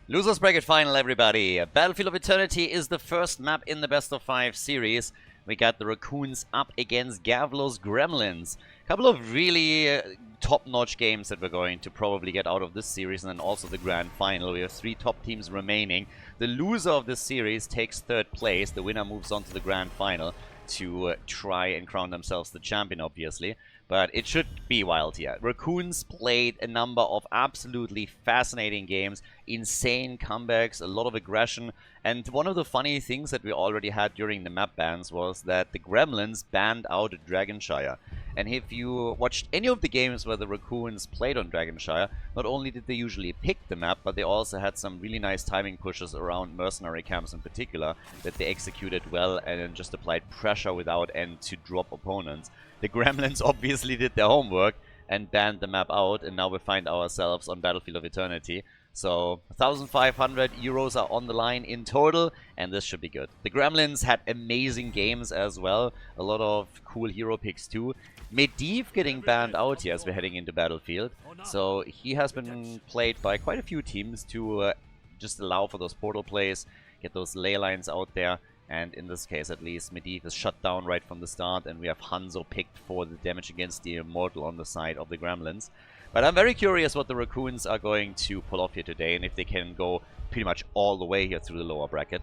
Losers Bracket Final, everybody. Battlefield of Eternity is the first map in the best of 5 series. We got the Raccoons up against Gavlo's Gremlins. A couple of really top-notch games that we're going to probably get out of this series, and then also the grand final. We have 3 top teams remaining. The loser of this series takes 3rd place. The winner moves on to the grand final to try and crown themselves the champion, obviously. But it should be wild here. Raccoons played a number of absolutely fascinating games, insane comebacks, a lot of aggression, and one of the funny things that we already had during the map bans was that the Gremlins banned out Dragonshire. And if you watched any of the games where the Raccoons played on Dragonshire, not only did they usually pick the map, but they also had some really nice timing pushes around mercenary camps in particular that they executed well and just applied pressure without end to drop opponents. The Gremlins obviously did their homework and banned the map out, and now we find ourselves on Battlefield of Eternity. So 1,500 euros are on the line in total, and this should be good. The Gremlins had amazing games as well, a lot of cool hero picks too. Medivh getting banned out here as we're heading into Battlefield, so he has been played by quite a few teams to just allow for those portal plays, get those ley lines out there. And in this case, at least, Medivh is shut down right from the start, and we have Hanzo picked for the damage against the Immortal on the side of the Gremlins. But I'm very curious what the Raccoons are going to pull off here today, and if they can go pretty much all the way here through the lower bracket.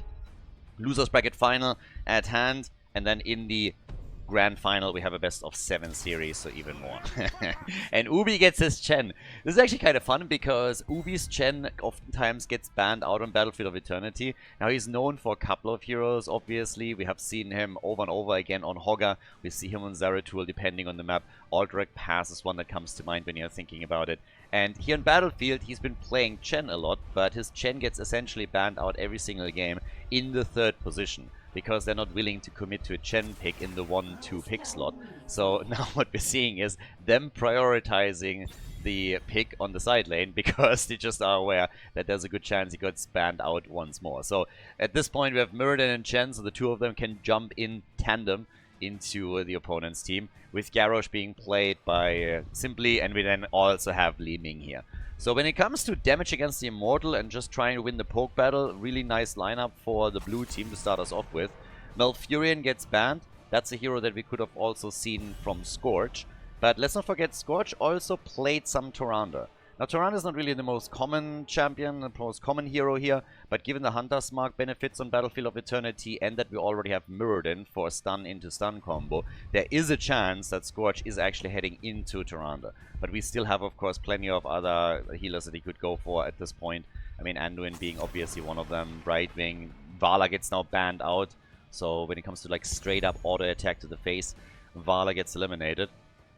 Losers Bracket Final at hand, and then in the grand final we have a best of 7 series, so even more. And Ubi gets his Chen. This is actually kind of fun because Ubi's Chen oftentimes gets banned out on Battlefield of Eternity. Now he's known for a couple of heroes, obviously. We have seen him over and over again on Hogger. We see him on Zeratul depending on the map. Aldrich Pass is one that comes to mind when you're thinking about it. And here in Battlefield he's been playing Chen a lot, but his Chen gets essentially banned out every single game in the 3rd position, because they're not willing to commit to a Chen pick in the 1-2 pick slot. So now what we're seeing is them prioritizing the pick on the side lane because they just are aware that there's a good chance he gets banned out once more. So at this point we have Muradin and Chen, so the 2 of them can jump in tandem into the opponent's team, with Garrosh being played by Simply, and we then also have Li Ming here. So when it comes to damage against the Immortal and just trying to win the poke battle, really nice lineup for the blue team to start us off with. Malfurion gets banned. That's a hero that we could have also seen from Scorch. But let's not forget, Scorch also played some Tyrande. Now, Tyrande is not really the most common champion, the most common hero here, but given the Hunter's Mark benefits on Battlefield of Eternity and that we already have Muradin for a stun into stun combo, there is a chance that Scorch is actually heading into Tyrande. But we still have, of course, plenty of other healers that he could go for at this point. I mean, Anduin being obviously one of them, Brightwing. Vala gets now banned out, so when it comes to like straight up auto attack to the face, Vala gets eliminated.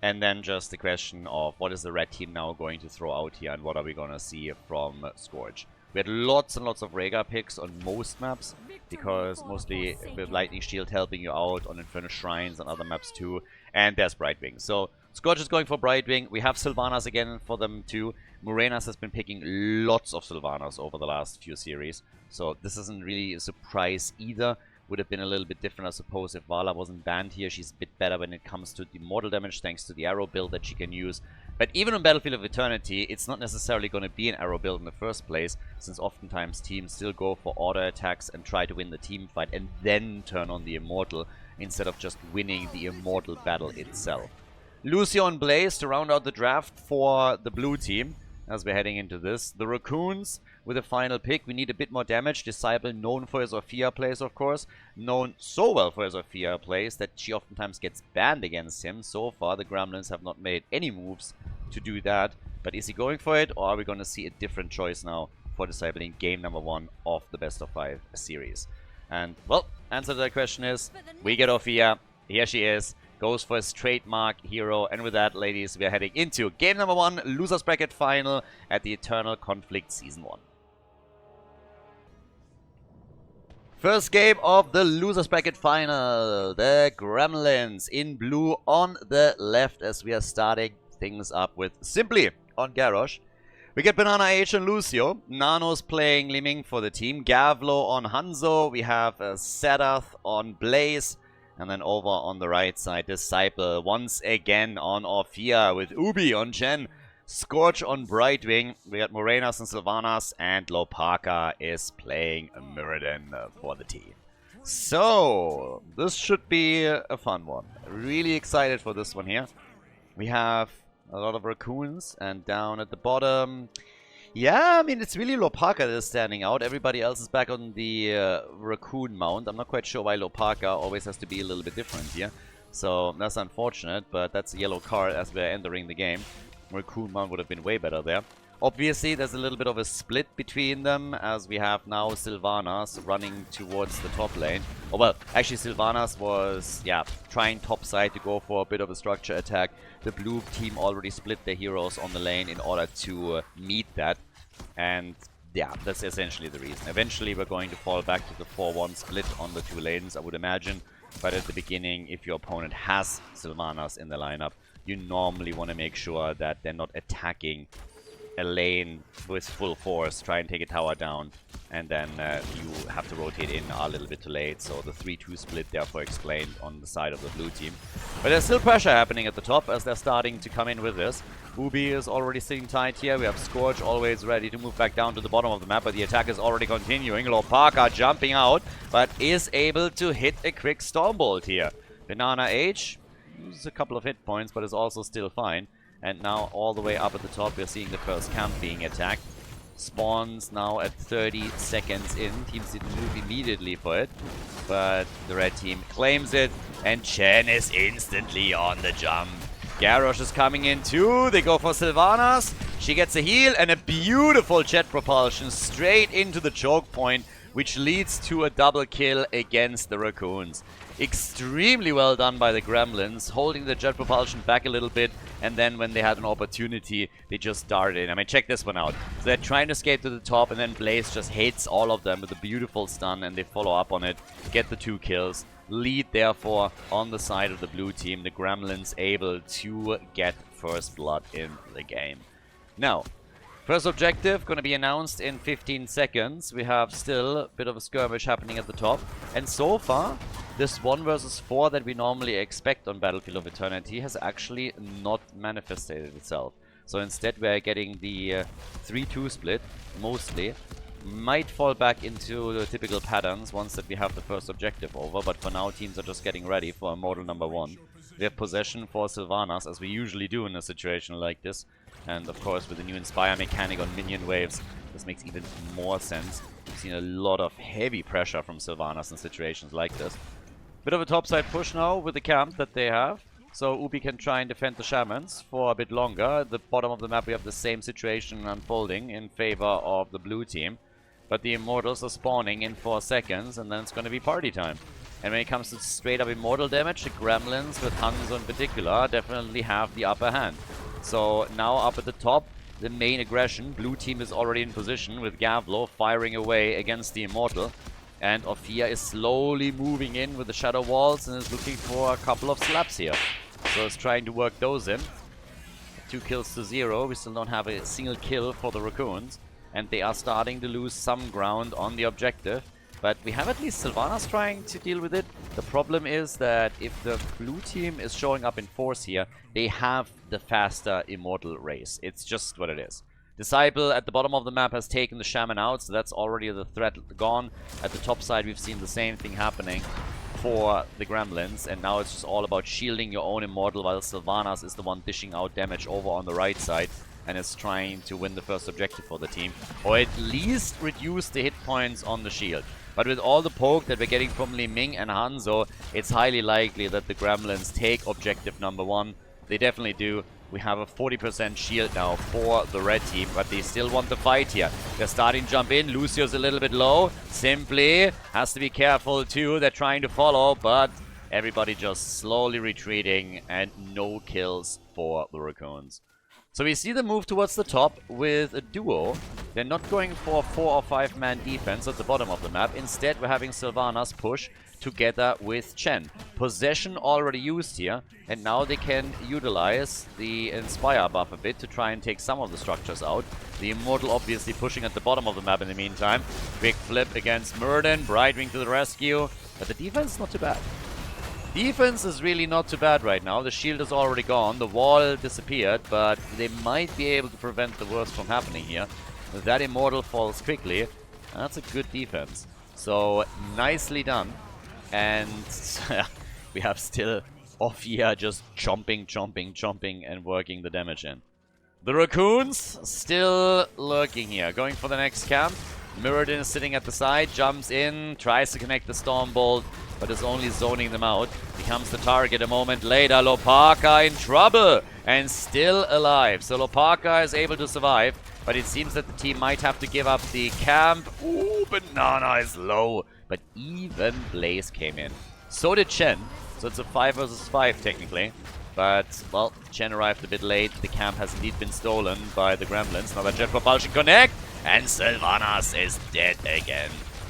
And then just the question of what is the red team now going to throw out here, and what are we going to see from Scorch. We had lots and lots of Rhaegar picks on most maps, because mostly with Lightning Shield helping you out on Infernal Shrines and other maps too. And there's Brightwing. So Scorch is going for Brightwing. We have Sylvanas again for them too. Morenas has been picking lots of Sylvanas over the last few series, so this isn't really a surprise either. Would have been a little bit different, I suppose, if Vala wasn't banned here. She's a bit better when it comes to the mortal damage thanks to the arrow build that she can use. But even on Battlefield of Eternity, it's not necessarily going to be an arrow build in the first place, since oftentimes teams still go for auto attacks and try to win the team fight and then turn on the Immortal instead of just winning the Immortal battle itself. Lucio and Blaze to round out the draft for the blue team as we're heading into this. The Raccoons with a final pick. We need a bit more damage. Disciple, known for his Orphea plays, of course. Known so well for his Orphea plays that she oftentimes gets banned against him. So far, the Gremlins have not made any moves to do that. But is he going for it, or are we going to see a different choice now for Disciple in game number 1 of the best of 5 series? And, well, answer to that question is, we get Orphea. Here she is. Goes for his trademark hero, and with that, ladies, we are heading into game number 1, Losers Bracket Final at the Eternal Conflict Season 1. First game of the Losers Bracket Final, the Gremlins in blue on the left as we are starting things up with Simply on Garrosh. We get Banana H and Lucio. Nano's playing Li Ming for the team. Gavlo on Hanzo. We have Sadath on Blaze. And then over on the right side, Disciple once again on Orphea with Ubi on Chen. Scorch on Brightwing. We got Morenas and Sylvanas, and Lopaka is playing Mirrodin for the team. So, this should be a fun one. Really excited for this one here. We have a lot of Raccoons, and down at the bottom... Yeah, I mean, it's really Lopaka that is standing out. Everybody else is back on the Raccoon mount. I'm not quite sure why Lopaka always has to be a little bit different here. So, that's unfortunate, but that's a yellow card as we're entering the game. Raccoon mount would have been way better there. Obviously, there's a little bit of a split between them, as we have now Sylvanas running towards the top lane. Oh, well, actually, Sylvanas was, yeah, trying top side to go for a bit of a structure attack. The blue team already split their heroes on the lane in order to meet that. And, yeah, that's essentially the reason. Eventually, we're going to fall back to the 4-1 split on the two lanes, I would imagine. But at the beginning, if your opponent has Sylvanas in the lineup, you normally want to make sure that they're not attacking a lane with full force, try and take a tower down, and then you have to rotate in a little bit too late. So the 3-2 split therefore explained on the side of the blue team. But there's still pressure happening at the top as they're starting to come in with this. Ubi is already sitting tight here. We have Scorch always ready to move back down to the bottom of the map, but the attack is already continuing. Lopaka jumping out, but is able to hit a quick Stormbolt here. Banana H loses a couple of hit points, but is also still fine. And now all the way up at the top, we're seeing the first camp being attacked. Spawns now at 30 seconds in. Teams didn't move immediately for it, but the red team claims it, and Chen is instantly on the jump. Garrosh is coming in too. They go for Sylvanas. She gets a heal and a beautiful jet propulsion straight into the choke point, which leads to a double kill against the Raccoons. Extremely well done by the Gremlins, holding the jet propulsion back a little bit, and then when they had an opportunity, they just darted in. I mean, check this one out. So they're trying to escape to the top, and then Blaze just hits all of them with a beautiful stun, and they follow up on it, get the 2 kills. Lead, therefore, on the side of the blue team. The Gremlins able to get first blood in the game. Now, first objective going to be announced in 15 seconds. We have still a bit of a skirmish happening at the top. And so far, this 1 versus 4 that we normally expect on Battlefield of Eternity has actually not manifested itself. So instead we're getting the 3-2 split, mostly. Might fall back into the typical patterns once that we have the first objective over, but for now teams are just getting ready for Immortal number 1. We have possession for Sylvanas, as we usually do in a situation like this. And of course with the new Inspire mechanic on minion waves, this makes even more sense. We've seen a lot of heavy pressure from Sylvanas in situations like this. Bit of a topside push now with the camp that they have. So Ubi can try and defend the Shamans for a bit longer. At the bottom of the map we have the same situation unfolding in favor of the blue team. But the Immortals are spawning in 4 seconds, and then it's going to be party time. And when it comes to straight up Immortal damage, the Gremlins, with Hanzo in particular, definitely have the upper hand. So now up at the top, the main aggression. Blue team is already in position with Gavlo firing away against the Immortal. And Ophia is slowly moving in with the Shadow Walls and is looking for a couple of slaps here. So it's trying to work those in. 2 kills to 0. We still don't have a single kill for the Raccoons. And they are starting to lose some ground on the objective. But we have at least Sylvanas trying to deal with it. The problem is that if the blue team is showing up in force here, they have the faster Immortal race. It's just what it is. Disciple at the bottom of the map has taken the Shaman out, so that's already the threat gone. At the top side we've seen the same thing happening for the Gremlins, and now it's just all about shielding your own Immortal, while Sylvanas is the one dishing out damage over on the right side and is trying to win the first objective for the team, or at least reduce the hit points on the shield. But with all the poke that we're getting from Li Ming and Hanzo, it's highly likely that the Gremlins take objective number 1. They definitely do. We have a 40% shield now for the red team, but they still want the fight here. They're starting to jump in. Lucio's a little bit low. Simply has to be careful too. They're trying to follow, but everybody just slowly retreating and no kills for the Raccoons. So we see them move towards the top with a duo. They're not going for a 4 or 5 man defense at the bottom of the map. Instead, we're having Sylvanas push together with Chen. Possession already used here, and now they can utilize the Inspire buff a bit to try and take some of the structures out. The Immortal obviously pushing at the bottom of the map in the meantime. Big flip against Mirrodin, Brightwing to the rescue, but the defense is not too bad. Defense is really not too bad right now. The shield is already gone. The wall disappeared, but they might be able to prevent the worst from happening here. That Immortal falls quickly. That's a good defense. So, nicely done. And we have still Ophia just chomping, and working the damage in. The Raccoons still lurking here. Going for the next camp. Mirrodin is sitting at the side, jumps in, tries to connect the Stormbolt, but is only zoning them out. Becomes the target a moment later. Lopaka in trouble and still alive. So Lopaka is able to survive, but it seems that the team might have to give up the camp. Ooh, Banana is low, but even Blaze came in. So did Chen, so it's a 5 versus 5 technically. But, well, Chen arrived a bit late. The camp has indeed been stolen by the Gremlins. Another jet propulsion connect, and Sylvanas is dead again.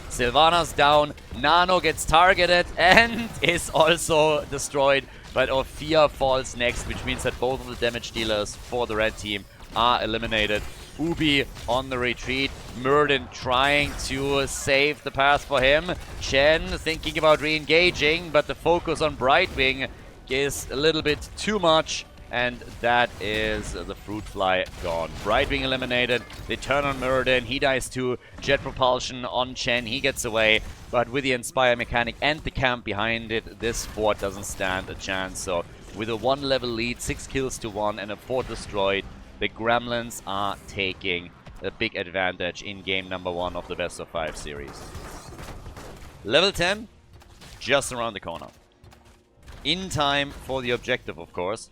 Sylvanas down, Nano gets targeted and is also destroyed. But Ophia falls next, which means that both of the damage dealers for the red team are eliminated. Ubi on the retreat. Mirrodin trying to save the path for him. Chen thinking about re-engaging, but the focus on Brightwing is a little bit too much, and that is the Fruit Fly gone. Brightwing eliminated. They turn on Mirrodin. He dies too. Jet propulsion on Chen. He gets away, but with the Inspire mechanic and the camp behind it, this fort doesn't stand a chance. So with a 1-level lead, 6 kills to 1, and a fort destroyed, the Gremlins are taking a big advantage in game number 1 of the best of 5 series. Level 10, just around the corner. In time for the objective, of course.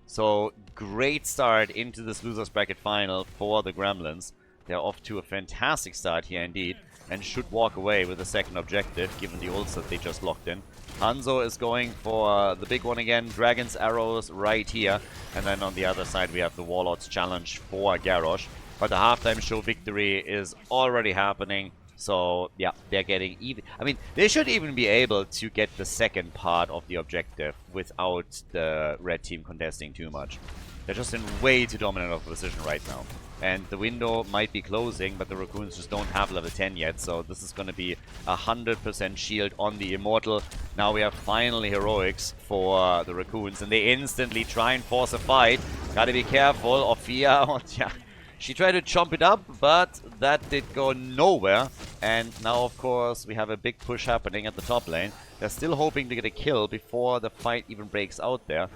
So, great start into this losers bracket final for the Gremlins. They're off to a fantastic start here indeed, and should walk away with the second objective, given the ults that they just locked in. Hanzo is going for the big one again. Dragon's Arrows right here. And then on the other side we have the Warlord's Challenge for Garrosh. But the halftime show victory is already happening. So, yeah, they're getting even. I mean, they should even be able to get the second part of the objective without the red team contesting too much. They're just in way too dominant of a position right now. And the window might be closing, but the Raccoons just don't have level 10 yet. So this is going to be 100% shield on the Immortal. Now we have finally heroics for the Raccoons, and they instantly try and force a fight. Gotta be careful. Ophia, yeah. She tried to chomp it up, but that did go nowhere. And now, of course, we have a big push happening at the top lane. They're still hoping to get a kill before the fight even breaks out there.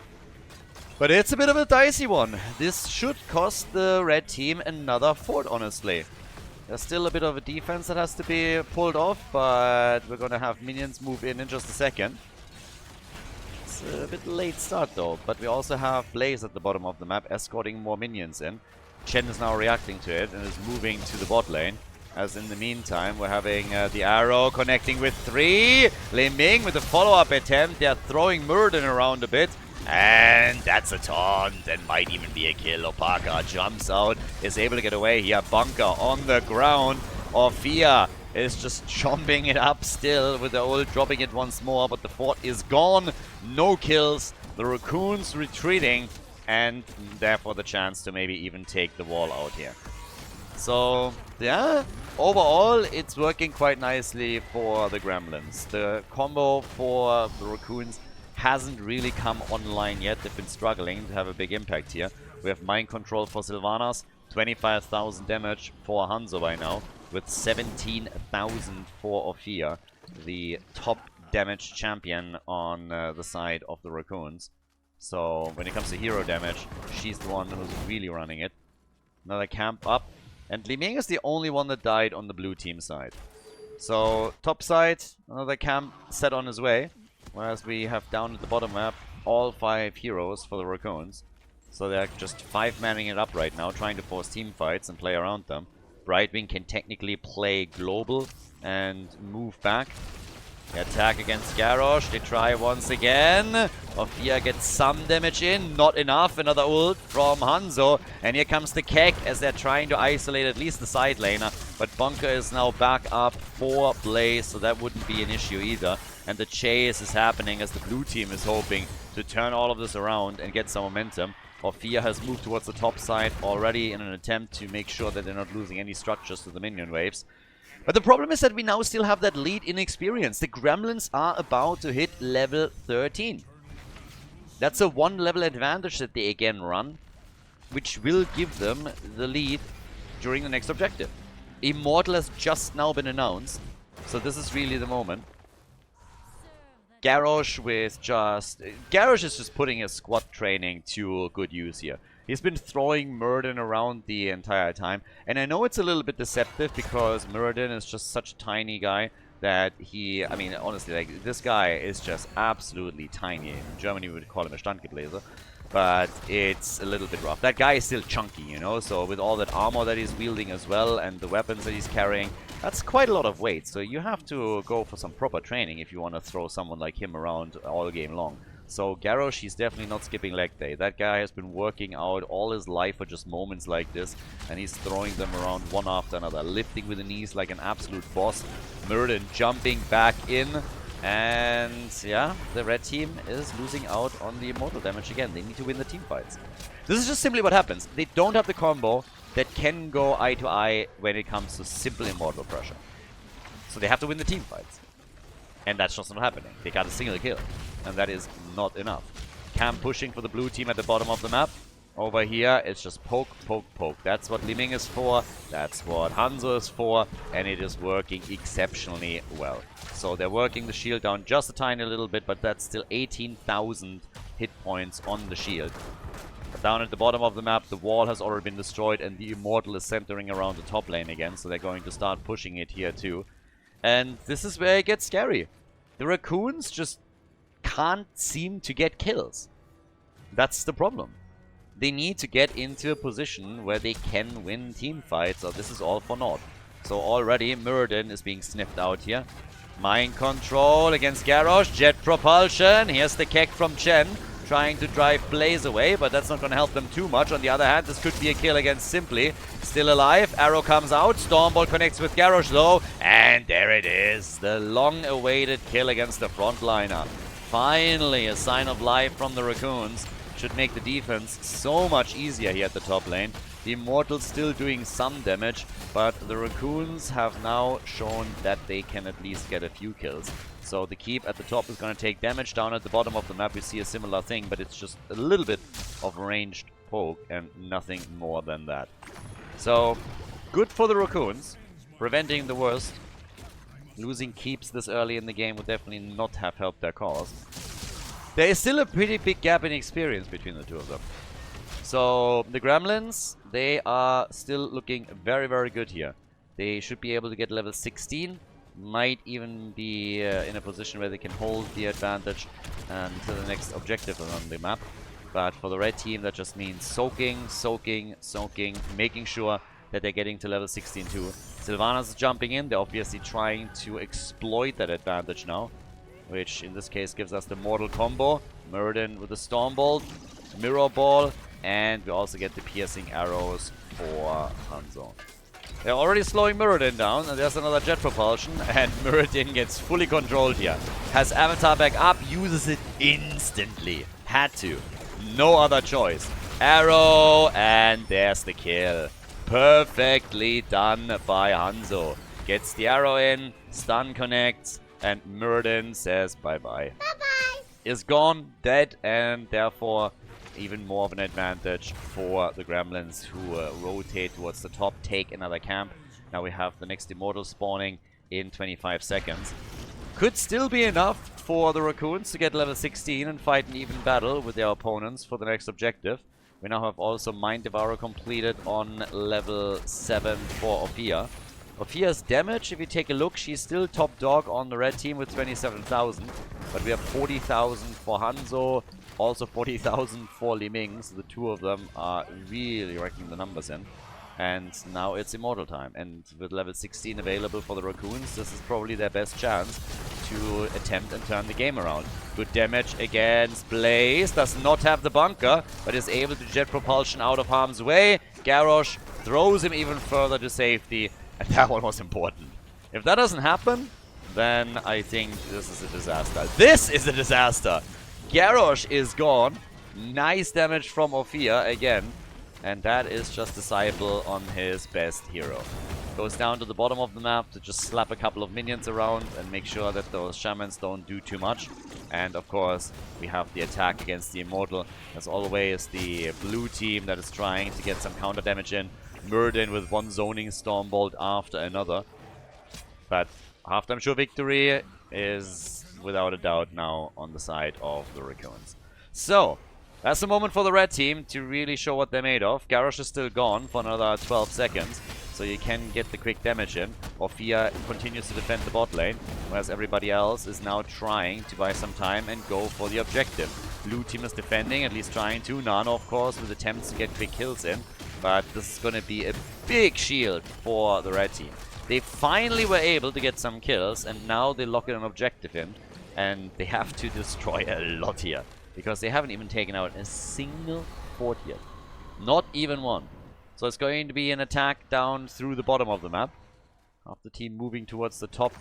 But it's a bit of a dicey one. This should cost the red team another fort, honestly. There's still a bit of a defense that has to be pulled off, but we're going to have minions move in just a second. It's a bit late start, though. But we also have Blaze at the bottom of the map, escorting more minions in. Chen is now reacting to it and is moving to the bot lane. As in the meantime, we're having the Arrow connecting with 3. Li Ming with a follow-up attempt. They're throwing Mirrodin around a bit. And that's a taunt and might even be a kill. Opaka jumps out, is able to get away here. Bunker on the ground. Ophia is just chomping it up still with the ult, dropping it once more. But the fort is gone. No kills. The Raccoons retreating. And therefore the chance to maybe even take the wall out here. So, yeah, overall it's working quite nicely for the Gremlins. The combo for the Raccoons hasn't really come online yet. They've been struggling to have a big impact here. We have Mind Control for Sylvanas, 25,000 damage for Hanzo by now, with 17,000 for Ophia, the top damage champion on the side of the Raccoons. So, when it comes to hero damage, she's the one who's really running it. Another camp up. And Li Ming is the only one that died on the blue team side. So, top side, another camp set on his way. Whereas we have down at the bottom map all 5 heroes for the Raccoons. So they're just 5-manning it up right now, trying to force team fights and play around them. Brightwing can technically play global and move back. They attack against Garrosh. They try once again. Ophia gets some damage in. Not enough. Another ult from Hanzo. And here comes the Keck as they're trying to isolate at least the side laner. But Bunker is now back up for Blaze, so that wouldn't be an issue either. And the chase is happening as the blue team is hoping to turn all of this around and get some momentum. Ophia has moved towards the top side already in an attempt to make sure that they're not losing any structures to the minion waves. But the problem is that we now still have that lead in experience. The Gremlins are about to hit level 13. That's a 1 level advantage that they again run, which will give them the lead during the next objective. Immortal has just now been announced, so this is really the moment. Garrosh with just... Garrosh is just putting his squad training to good use here. He's been throwing Muradin around the entire time. And I know it's a little bit deceptive because Muradin is just such a tiny guy that he... I mean, honestly, like, this guy is just absolutely tiny. In Germany, we would call him a Standgebläser. But it's a little bit rough. That guy is still chunky, you know? So with all that armor that he's wielding as well and the weapons that he's carrying, that's quite a lot of weight. So you have to go for some proper training if you want to throw someone like him around all game long. So Garrosh, he's definitely not skipping leg day. That guy has been working out all his life for just moments like this. And he's throwing them around one after another. Lifting with the knees like an absolute boss. Muradin jumping back in. And yeah, the red team is losing out on the immortal damage again. They need to win the team fights. This is just simply what happens. They don't have the combo that can go eye to eye when it comes to simple immortal pressure. So they have to win the team fights. And that's just not happening. They got a single kill. And that is not enough. Camp pushing for the blue team at the bottom of the map. Over here, it's just poke, poke, poke. That's what Liming is for. That's what Hanzo is for. And it is working exceptionally well. So they're working the shield down just a tiny little bit, but that's still 18,000 hit points on the shield. But down at the bottom of the map, the wall has already been destroyed, and the Immortal is centering around the top lane again. So they're going to start pushing it here too. And this is where it gets scary. The Raccoons just can't seem to get kills. That's the problem. They need to get into a position where they can win team fights, or this is all for naught. So already Muradin is being sniffed out here. Mind control against Garrosh. Jet propulsion. Here's the Keck from Chen, trying to drive Blaze away, but that's not going to help them too much. On the other hand, this could be a kill against Simply. Still alive. Arrow comes out. Stormball connects with Garrosh though. And there it is. The long-awaited kill against the frontliner. Finally, a sign of life from the Raccoons. Should make the defense so much easier here at the top lane. The Immortals still doing some damage, but the Raccoons have now shown that they can at least get a few kills. So the keep at the top is going to take damage. Down at the bottom of the map we see a similar thing, but it's just a little bit of ranged poke and nothing more than that. So, good for the Raccoons, preventing the worst. Losing keeps this early in the game would definitely not have helped their cause. There is still a pretty big gap in experience between the two of them. So, the Gremlins, they are still looking very, very good here. They should be able to get level 16. Might even be in a position where they can hold the advantage until the next objective on the map. But for the red team, that just means soaking, soaking, soaking, making sure that they're getting to level 16 too. Sylvanas is jumping in. They're obviously trying to exploit that advantage now, which in this case gives us the mortal combo. Muradin with the Stormbolt, Mirror Ball, and we also get the piercing arrows for Hanzo. They're already slowing Muradin down, and there's another jet propulsion, and Muradin gets fully controlled here. Has Avatar back up, uses it instantly. Had to. No other choice. Arrow, and there's the kill. Perfectly done by Hanzo. Gets the arrow in, stun connects, and Muradin says bye-bye. Bye-bye. Is gone, dead, and therefore even more of an advantage for the Gremlins, who rotate towards the top, take another camp. Now we have the next Immortal spawning in 25 seconds. Could still be enough for the Raccoons to get level 16 and fight an even battle with their opponents for the next objective. We now have also Mind Devourer completed on level 7 for Ophia. Ophia's damage, if you take a look, she's still top dog on the red team with 27,000. But we have 40,000 for Hanzo, also 40,000 for Liming. So the two of them are really racking the numbers in. And now it's Immortal time. And with level 16 available for the Raccoons, this is probably their best chance to attempt and turn the game around. Good damage against Blaze. Does not have the bunker, but is able to jet propulsion out of harm's way. Garrosh throws him even further to safety. And that one was important. If that doesn't happen, then I think this is a disaster. This is a disaster! Garrosh is gone. Nice damage from Ophia again. And that is just Disciple on his best hero. Goes down to the bottom of the map to just slap a couple of minions around and make sure that those shamans don't do too much. And of course, we have the attack against the Immortal. As always, the blue team that is trying to get some counter damage in. Murden with one zoning Stormbolt after another. But halftime show victory is without a doubt now on the side of the Raccoons. So, that's the moment for the red team to really show what they're made of. Garrosh is still gone for another 12 seconds. So you can get the quick damage in. Orphea continues to defend the bot lane, whereas everybody else is now trying to buy some time and go for the objective. Blue team is defending, at least trying to. Nano, of course, with attempts to get quick kills in. But this is going to be a big shield for the red team. They finally were able to get some kills, and now they lock in an objective in. And they have to destroy a lot here, because they haven't even taken out a single fort yet. Not even one. So it's going to be an attack down through the bottom of the map. Half the team moving towards the top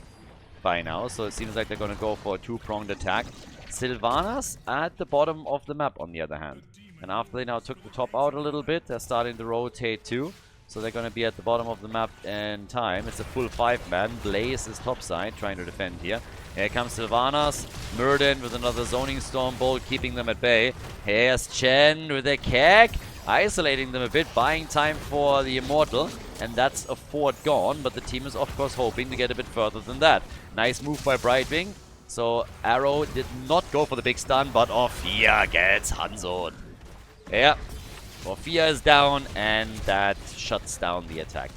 by now. So it seems like they're going to go for a two-pronged attack. Sylvanas at the bottom of the map, on the other hand. And after they now took the top out a little bit, they're starting to rotate too. So they're going to be at the bottom of the map in time. It's a full 5-man. Blaze is topside, trying to defend here. Here comes Sylvanas. Murden with another zoning Stormbolt, keeping them at bay. Here's Chen with a keg, isolating them a bit, buying time for the Immortal. And that's a fort gone, but the team is of course hoping to get a bit further than that. Nice move by Brightwing. So Arrow did not go for the big stun, but Orphea gets Hanzo'd. Yeah. Orphea is down, and that shuts down the attack.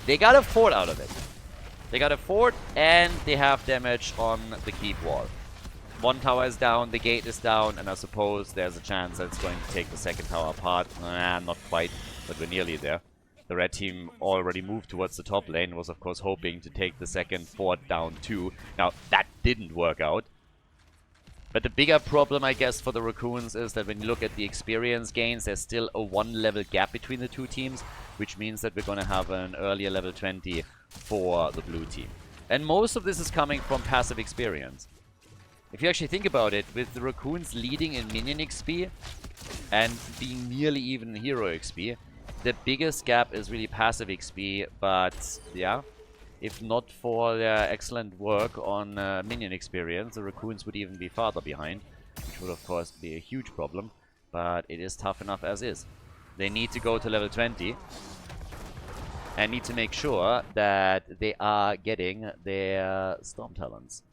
They got a fort out of it. They got a fort, and they have damage on the keep wall. One tower is down, the gate is down, and I suppose there's a chance that it's going to take the second tower apart. Not quite, but we're nearly there. The red team already moved towards the top lane, was of course hoping to take the second fort down too. Now, that didn't work out. But the bigger problem, I guess, for the Raccoons is that when you look at the experience gains, there's still a 1-level gap between the two teams, which means that we're going to have an earlier level 20 for the blue team. And most of this is coming from passive experience. If you actually think about it, with the Raccoons leading in minion XP and being nearly even in hero XP, the biggest gap is really passive XP, but yeah. If not for their excellent work on minion experience, the Raccoons would even be farther behind, which would of course be a huge problem, but it is tough enough as is. They need to go to level 20 and need to make sure that they are getting their Storm Talents.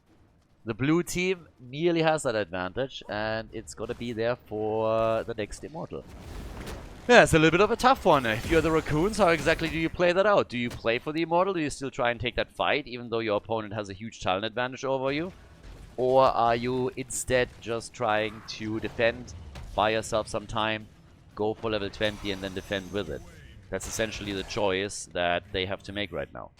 The blue team nearly has that advantage, and it's got to be there for the next Immortal. Yeah, it's a little bit of a tough one. If you're the Raccoons, how exactly do you play that out? Do you play for the Immortal? Do you still try and take that fight, even though your opponent has a huge talent advantage over you? Or are you instead just trying to defend, buy yourself some time, go for level 20 and then defend with it? That's essentially the choice that they have to make right now.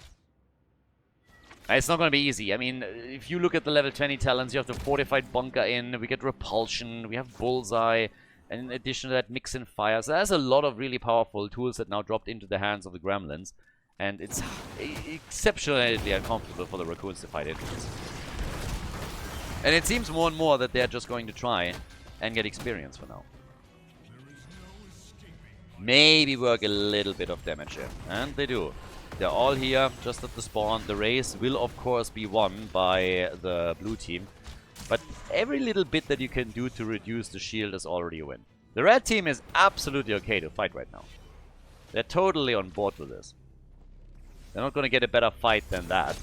It's not going to be easy. I mean, if you look at the level 20 talents, you have the Fortified Bunker in, we get Repulsion, we have Bullseye, and in addition to that, Mix and Fire. So there's a lot of really powerful tools that now dropped into the hands of the Gremlins. And it's exceptionally uncomfortable for the Raccoons to fight enemies. And it seems more and more that they're just going to try and get experience for now. Maybe work a little bit of damage in. And they do. They're all here, just at the spawn. The race will, of course, be won by the blue team. But every little bit that you can do to reduce the shield is already a win. The red team is absolutely okay to fight right now. They're totally on board with this. They're not going to get a better fight than that.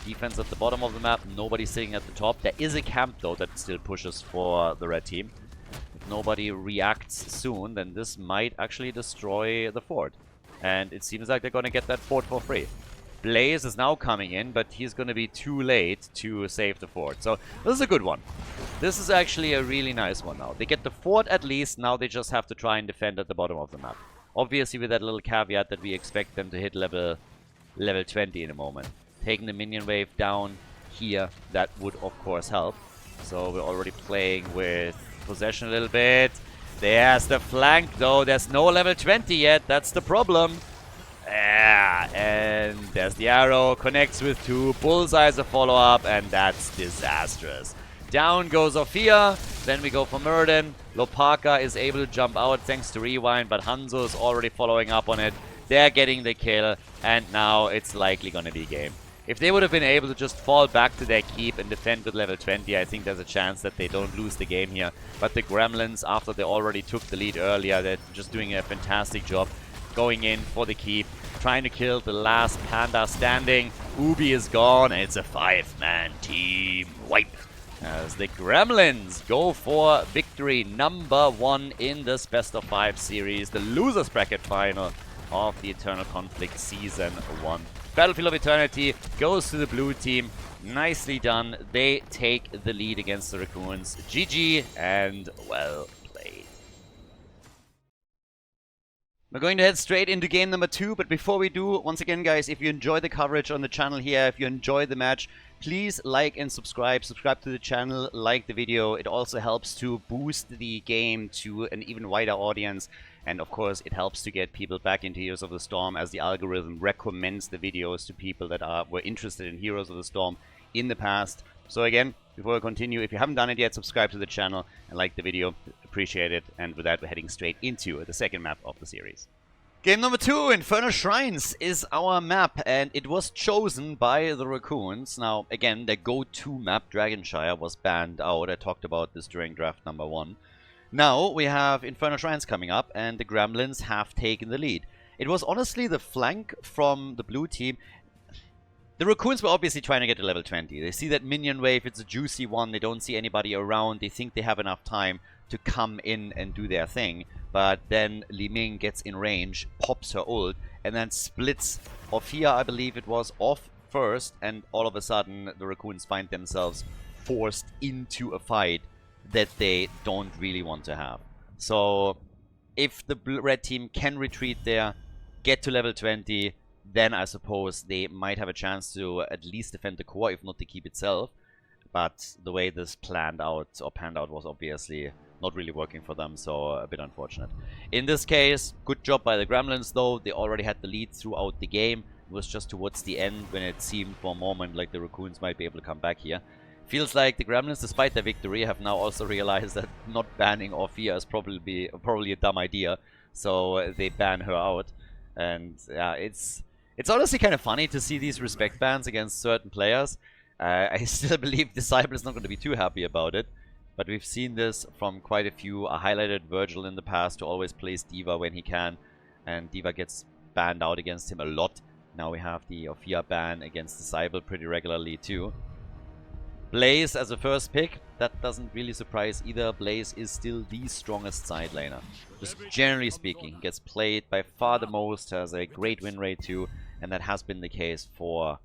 Defense at the bottom of the map, nobody sitting at the top. There is a camp, though, that still pushes for the red team. If nobody reacts soon, then this might actually destroy the fort. And it seems like they're going to get that fort for free. Blaze is now coming in, but he's going to be too late to save the fort. So this is a good one. This is actually a really nice one now. They get the fort at least, now they just have to try and defend at the bottom of the map. Obviously with that little caveat that we expect them to hit level 20 in a moment. Taking the minion wave down here, that would of course help. So we're already playing with possession a little bit. There's the flank though, there's no level 20 yet, that's the problem. Yeah, and there's the arrow, connects with two, Bullseye's a follow-up, and that's disastrous. Down goes Orphea, then we go for Murden. Lopaka is able to jump out thanks to Rewind, but Hanzo is already following up on it. They're getting the kill, and now it's likely gonna be game. If they would have been able to just fall back to their keep and defend with level 20, I think there's a chance that they don't lose the game here. But the Gremlins, after they already took the lead earlier, they're just doing a fantastic job going in for the keep, trying to kill the last panda standing. Ubi is gone, and it's a 5-man team wipe as the Gremlins go for victory number 1 in this best of 5 series, the losers bracket final of the Eternal Conflict Season 1. Battlefield of Eternity goes to the blue team. Nicely done. They take the lead against the Raccoons. GG and well played. We're going to head straight into game number 2, but before we do, once again guys, if you enjoy the coverage on the channel here, if you enjoy the match, please like and subscribe. Subscribe to the channel, like the video. It also helps to boost the game to an even wider audience. And of course, it helps to get people back into Heroes of the Storm as the algorithm recommends the videos to people that were interested in Heroes of the Storm in the past. So again, before we continue, if you haven't done it yet, subscribe to the channel and like the video. Appreciate it. And with that, we're heading straight into the second map of the series. Game number 2, Infernal Shrines, is our map, and it was chosen by the Raccoons. Now, again, their go-to map, Dragonshire, was banned out. I talked about this during draft number 1. Now we have Infernal Shrines coming up, and the Gremlins have taken the lead. It was honestly the flank from the blue team. The Raccoons were obviously trying to get to level 20. They see that minion wave, it's a juicy one, they don't see anybody around, they think they have enough time to come in and do their thing. But then Li Ming gets in range, pops her ult, and then splits Ophia, I believe it was, off first, and all of a sudden the Raccoons find themselves forced into a fight that they don't really want to have. So if the red team can retreat there, get to level 20, then I suppose they might have a chance to at least defend the core, if not the keep itself. But the way this panned out was obviously not really working for them, so a bit unfortunate. In this case, good job by the Gremlins though. They already had the lead throughout the game. It was just towards the end when it seemed for a moment like the Raccoons might be able to come back here. Feels like the Gremlins, despite their victory, have now also realized that not banning Orphea is probably a dumb idea. So they ban her out. And yeah, it's honestly kind of funny to see these respect bans against certain players. I still believe Disciple is not going to be too happy about it. But we've seen this from quite a few. I highlighted Virgil in the past to always place D.Va when he can. And D.Va gets banned out against him a lot. Now we have the Orphea ban against Disciple pretty regularly too. Blaze as a first pick, that doesn't really surprise either. Blaze is still the strongest side laner. Just generally speaking, he gets played by far the most, has a great win rate too, and that has been the case for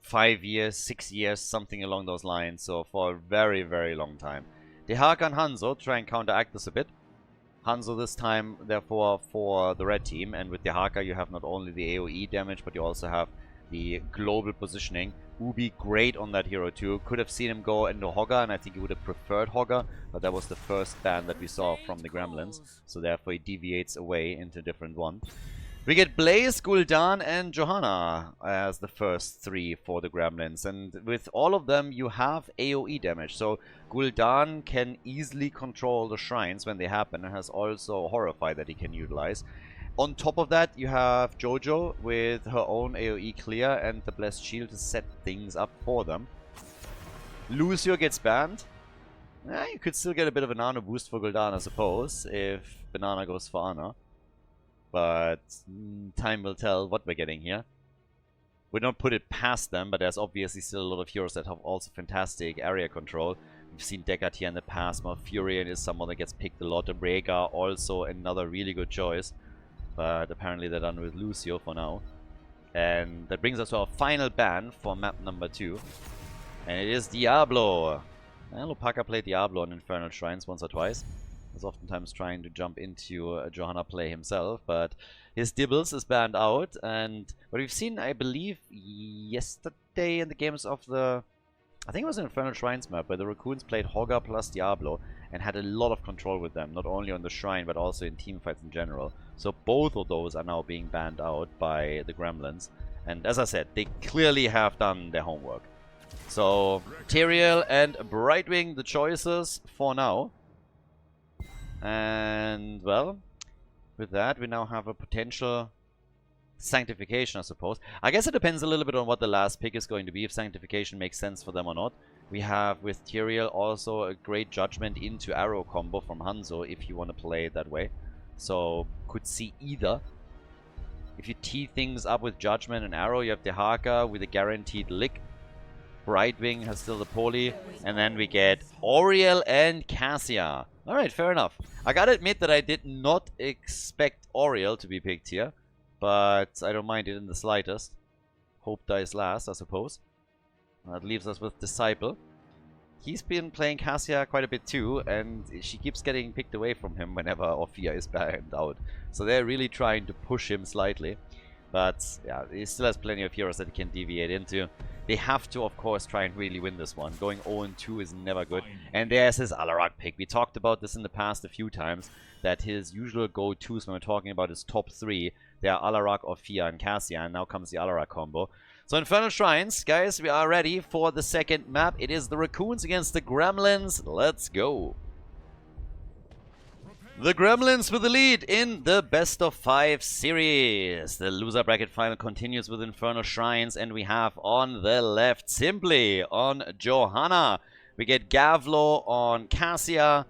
5 years, 6 years, something along those lines, so for a very, very long time. Dehaka and Hanzo try and counteract this a bit. Hanzo this time, therefore, for the red team, and with Dehaka you have not only the AoE damage, but you also have the global positioning. Ubi great on that hero too. Could have seen him go into Hogger, and I think he would have preferred Hogger, but that was the first ban that we saw from the Gremlins, so therefore he deviates away into a different one. We get Blaze, Gul'dan, and Johanna as the first 3 for the Gremlins, and with all of them you have AoE damage, so Gul'dan can easily control the shrines when they happen, and has also Horrify that he can utilize. On top of that, you have Jojo with her own AoE clear and the Blessed Shield to set things up for them. Lucio gets banned. You could still get a bit of a nano boost for Gul'dan, I suppose, if Banana goes for Ana. But time will tell what we're getting here. We don't put it past them, but there's obviously still a lot of heroes that have also fantastic area control. We've seen Deckard here in the past. Malfurion is someone that gets picked a lot. Rhaegar also another really good choice. But apparently they're done with Lucio for now. And that brings us to our final ban for map number 2. And it is Diablo. Lopaka played Diablo on Infernal Shrines once or twice. He's oftentimes trying to jump into a Johanna play himself, but his Dibbles is banned out. And what we've seen, I believe, yesterday in the games of the... I think it was an Infernal Shrines map where the Raccoons played Hogger plus Diablo and had a lot of control with them, not only on the Shrine but also in teamfights in general. So both of those are now being banned out by the Gremlins. And as I said, they clearly have done their homework. So Tyrael and Brightwing, the choices for now. And, well, with that, we now have a potential Sanctification, I suppose. I guess it depends a little bit on what the last pick is going to be, if Sanctification makes sense for them or not. We have with Tyrael also a great Judgment into Arrow combo from Hanzo, if you want to play it that way. So, could see either. If you tee things up with Judgment and Arrow, you have Dehaka with a guaranteed lick. Brightwing has still the poly. And then we get Oriel and Cassia. Alright, fair enough. I gotta admit that I did not expect Oriel to be picked here. But I don't mind it in the slightest. Hope dies last, I suppose. That leaves us with Disciple. He's been playing Cassia quite a bit too, and she keeps getting picked away from him whenever Orphea is banned out. So they're really trying to push him slightly. But yeah, he still has plenty of heroes that he can deviate into. They have to, of course, try and really win this one. Going 0-2 is never good. And there's his Alarak pick. We talked about this in the past a few times, that his usual go-tos when we're talking about his top 3, they are Alarak, Orphea, and Cassia, and now comes the Alarak combo. So Infernal Shrines, guys, we are ready for the second map. It is the Raccoons against the Gremlins. Let's go. The Gremlins with the lead in the best of 5 series. The loser bracket final continues with Infernal Shrines, and we have on the left Simply on Johanna. We get Gavlo on Cassia.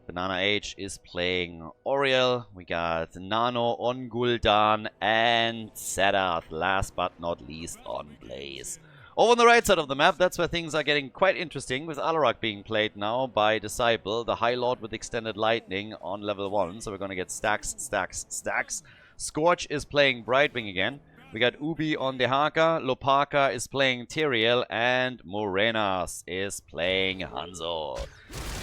Banana H is playing Oriel. We got Nano on Gul'dan and Sadath, last but not least, on Blaze. Over on the right side of the map, that's where things are getting quite interesting, with Alarak being played now by Disciple, the High Lord with Extended Lightning on level 1. So we're going to get stacks, stacks, stacks. Scorch is playing Brightwing again. We got Ubi on Dehaka, Lopaka is playing Tyrael, and Morenas is playing Hanzo.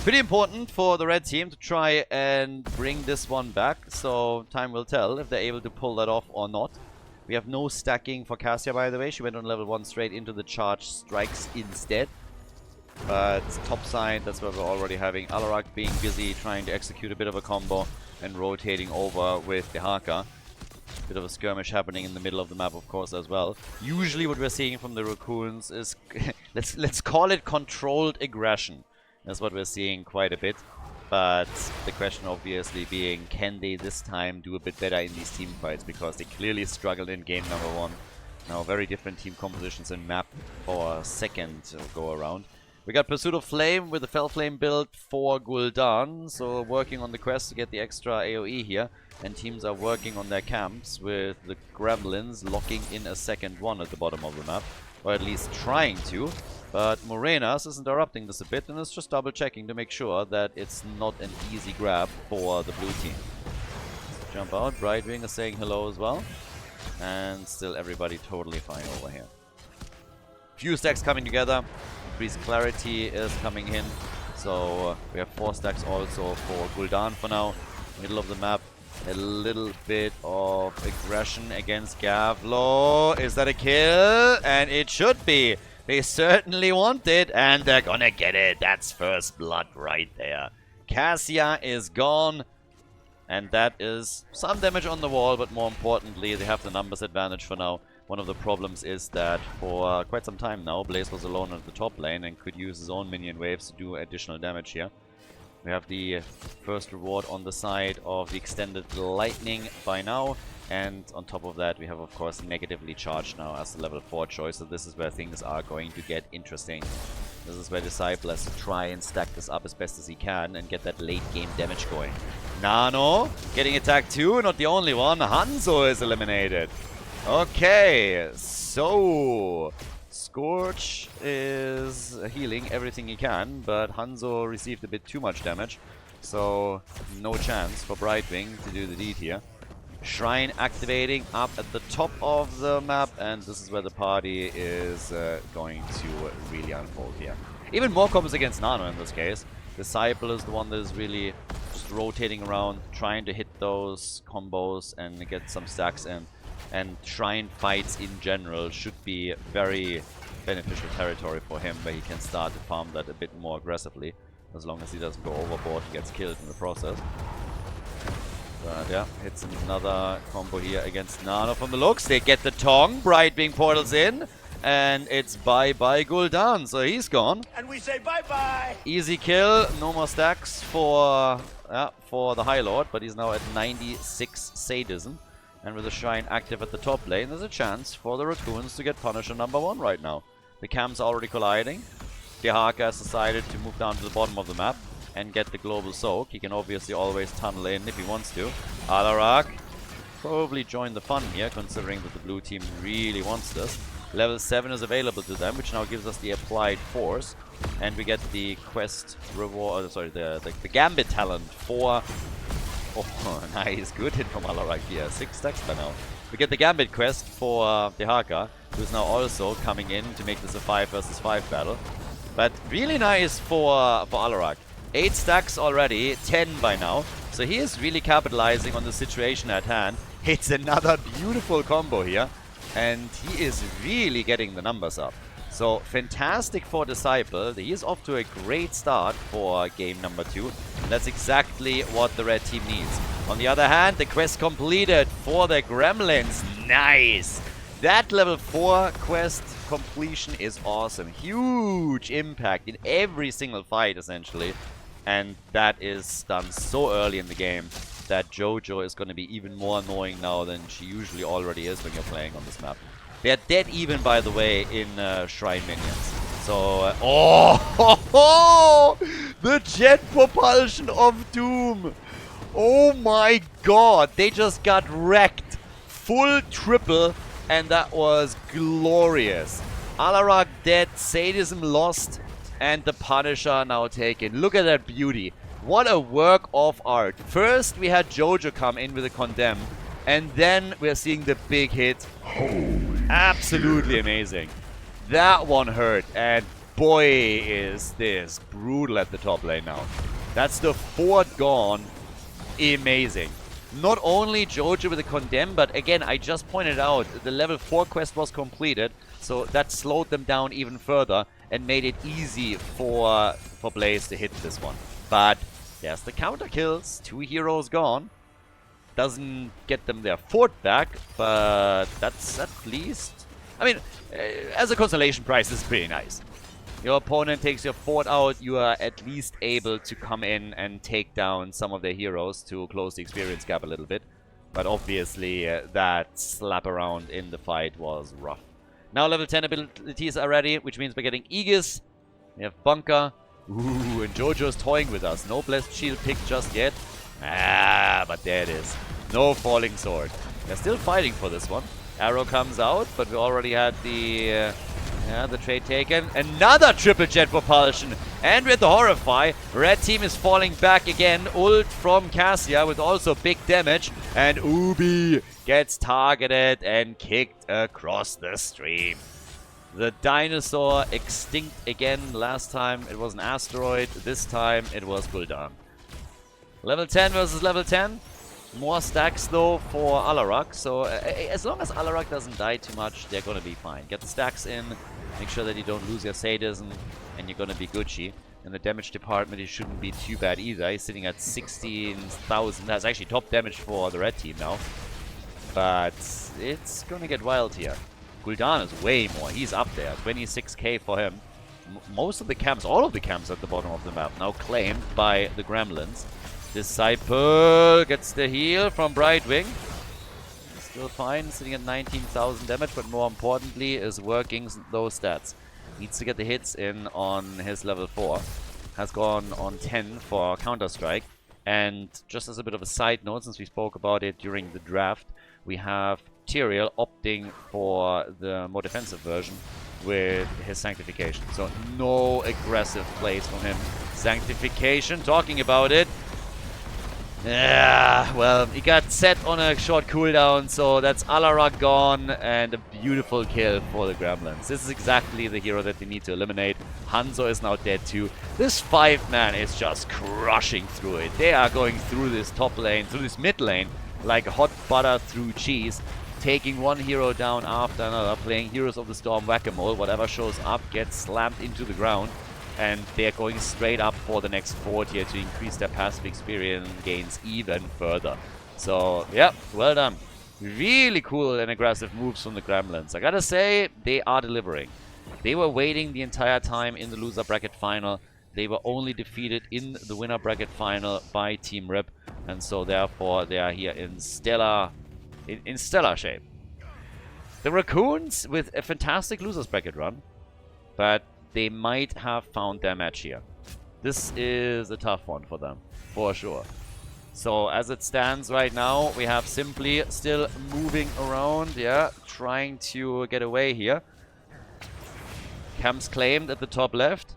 Pretty important for the red team to try and bring this one back, so time will tell if they're able to pull that off or not. We have no stacking for Cassia, by the way. She went on level 1 straight into the charge strikes instead. But top side, that's where we're already having Alarak being busy trying to execute a bit of a combo and rotating over with Dehaka. Bit of a skirmish happening in the middle of the map, of course, as well. Usually what we're seeing from the Raccoons is, let's call it controlled aggression. That's what we're seeing quite a bit. But the question obviously being, can they this time do a bit better in these team fights? Because they clearly struggled in game number 1. Now very different team compositions and map for a second go around. We got Pursuit of Flame with the Fell Flame build for Gul'dan. So working on the quest to get the extra AoE here. And teams are working on their camps with the Gremlins locking in a second one at the bottom of the map. Or at least trying to. But Morenas is interrupting this a bit and is just double checking to make sure that it's not an easy grab for the blue team. Jump out, Brightwing is saying hello as well. And still everybody totally fine over here. Few stacks coming together. Increased clarity is coming in. So we have 4 stacks also for Gul'dan for now. Middle of the map. A little bit of aggression against Gavlo. Is that a kill? And it should be. They certainly want it, and they're gonna get it. That's first blood right there. Cassia is gone, and that is some damage on the wall, but more importantly, they have the numbers advantage for now. One of the problems is that for quite some time now, Blaze was alone at the top lane and could use his own minion waves to do additional damage here. We have the first reward on the side of the Extended Lightning by now. And on top of that, we have, of course, negatively charged now as the level 4 choice. So this is where things are going to get interesting. This is where Disciple has to try and stack this up as best as he can and get that late game damage going. Nano getting attacked too, not the only one. Hanzo is eliminated. Okay, so Scorch is healing everything he can, but Hanzo received a bit too much damage. So no chance for Brightwing to do the deed here. Shrine activating up at the top of the map, and this is where the party is going to really unfold here. Even more combos against Nano in this case. Disciple is the one that is really just rotating around, trying to hit those combos and get some stacks in. And Shrine fights in general should be very beneficial territory for him, where he can start to farm that a bit more aggressively. As long as he doesn't go overboard and gets killed in the process. But yeah, hits another combo here against Nano from the looks. They get the Tong. Brightwing portals in. And it's bye-bye Gul'dan, so he's gone. And we say bye-bye. Easy kill, no more stacks for the High Lord, but he's now at 96 sadism. And with the Shrine active at the top lane, there's a chance for the Raccoons to get Punisher #1 right now. The camps are already colliding. Dehaka has decided to move down to the bottom of the map and get the global soak. He can obviously always tunnel in if he wants to. Alarak probably join the fun here, considering that the blue team really wants this. Level 7 is available to them, which now gives us the applied force. And we get the quest reward, sorry, the gambit talent for... Oh, nice, good hit from Alarak here. 6 stacks by now. We get the gambit quest for Dehaka, who's now also coming in to make this a 5 versus 5 battle. But really nice for Alarak. 8 stacks already, 10 by now. So he is really capitalizing on the situation at hand. It's another beautiful combo here. And he is really getting the numbers up. So fantastic for Disciple. He is off to a great start for game number 2. That's exactly what the red team needs. On the other hand, the quest completed for the Gremlins. Nice! That level 4 quest completion is awesome. Huge impact in every single fight, essentially. And that is done so early in the game that JoJo is going to be even more annoying now than she usually already is when you're playing on this map. They're dead even, by the way, in Shrine minions. So, the jet propulsion of Doom! Oh my god, they just got wrecked. Full triple, and that was glorious. Alarak dead, Sadism lost, and the Punisher now taken. Look at that beauty. What a work of art. First, we had JoJo come in with a Condemn, and then we're seeing the big hit. Absolutely amazing. That one hurt, and boy, is this brutal at the top lane now. That's the 4th gone. Amazing. Not only JoJo with a Condemn, but again, I just pointed out, the level 4 quest was completed, so that slowed them down even further and made it easy for Blaze to hit this one. But there's the counter kills. 2 heroes gone. Doesn't get them their 4th back, but that's at least... I mean, as a consolation prize, this is pretty nice. Your opponent takes your 4th out, you are at least able to come in and take down some of their heroes to close the experience gap a little bit. But obviously, that slap around in the fight was rough. Now level 10 abilities are ready, which means we're getting Aegis. We have Bunker. Ooh, and JoJo's toying with us. No Blessed Shield picked just yet. Ah, but there it is. No Falling Sword. They're still fighting for this one. Arrow comes out, but we already had the trade taken. Another triple jet propulsion. And with the Horrify, red team is falling back again. Ult from Cassia with also big damage. And Ubi gets targeted and kicked across the stream. The dinosaur extinct again. Last time it was an asteroid. This time it was Gul'dan. Level 10 versus level 10. More stacks though for Alarak. So as long as Alarak doesn't die too much, they're gonna be fine. Get the stacks in. Make sure that you don't lose your sadism. And you're gonna be Gucci. In the damage department, he shouldn't be too bad either. He's sitting at 16,000. That's actually top damage for the red team now. But it's gonna get wild here. Gul'dan is way more. He's up there. 26k for him. Most of the camps, all of the camps at the bottom of the map now claimed by the Gremlins. Disciple gets the heal from Brightwing. Still fine, sitting at 19,000 damage, but more importantly is working those stats. Needs to get the hits in on his level 4. Has gone on 10 for Counter-Strike. And just as a bit of a side note, since we spoke about it during the draft, we have Tyrael opting for the more defensive version with his Sanctification. So no aggressive plays from him. Sanctification, talking about it. Yeah, well, he got set on a short cooldown, so that's Alarak gone, and a beautiful kill for the Gremlins. This is exactly the hero that they need to eliminate. Hanzo is now dead too. This 5-man is just crushing through it. They are going through this top lane, through this mid lane, like hot butter through cheese. Taking one hero down after another, playing Heroes of the Storm Whack-A-Mole. Whatever shows up gets slammed into the ground. And they're going straight up for the next 4 tier to increase their passive experience gains even further. So, yeah, well done. Really cool and aggressive moves from the Gremlins. I gotta say, they are delivering. They were waiting the entire time in the loser bracket final. They were only defeated in the winner bracket final by Team Rip. And so therefore they are here in stellar shape. The Raccoons with a fantastic losers bracket run. But they might have found their match here. This is a tough one for them, for sure. So as it stands right now, we have Simply still moving around, yeah, trying to get away here. Camp's claimed at the top left.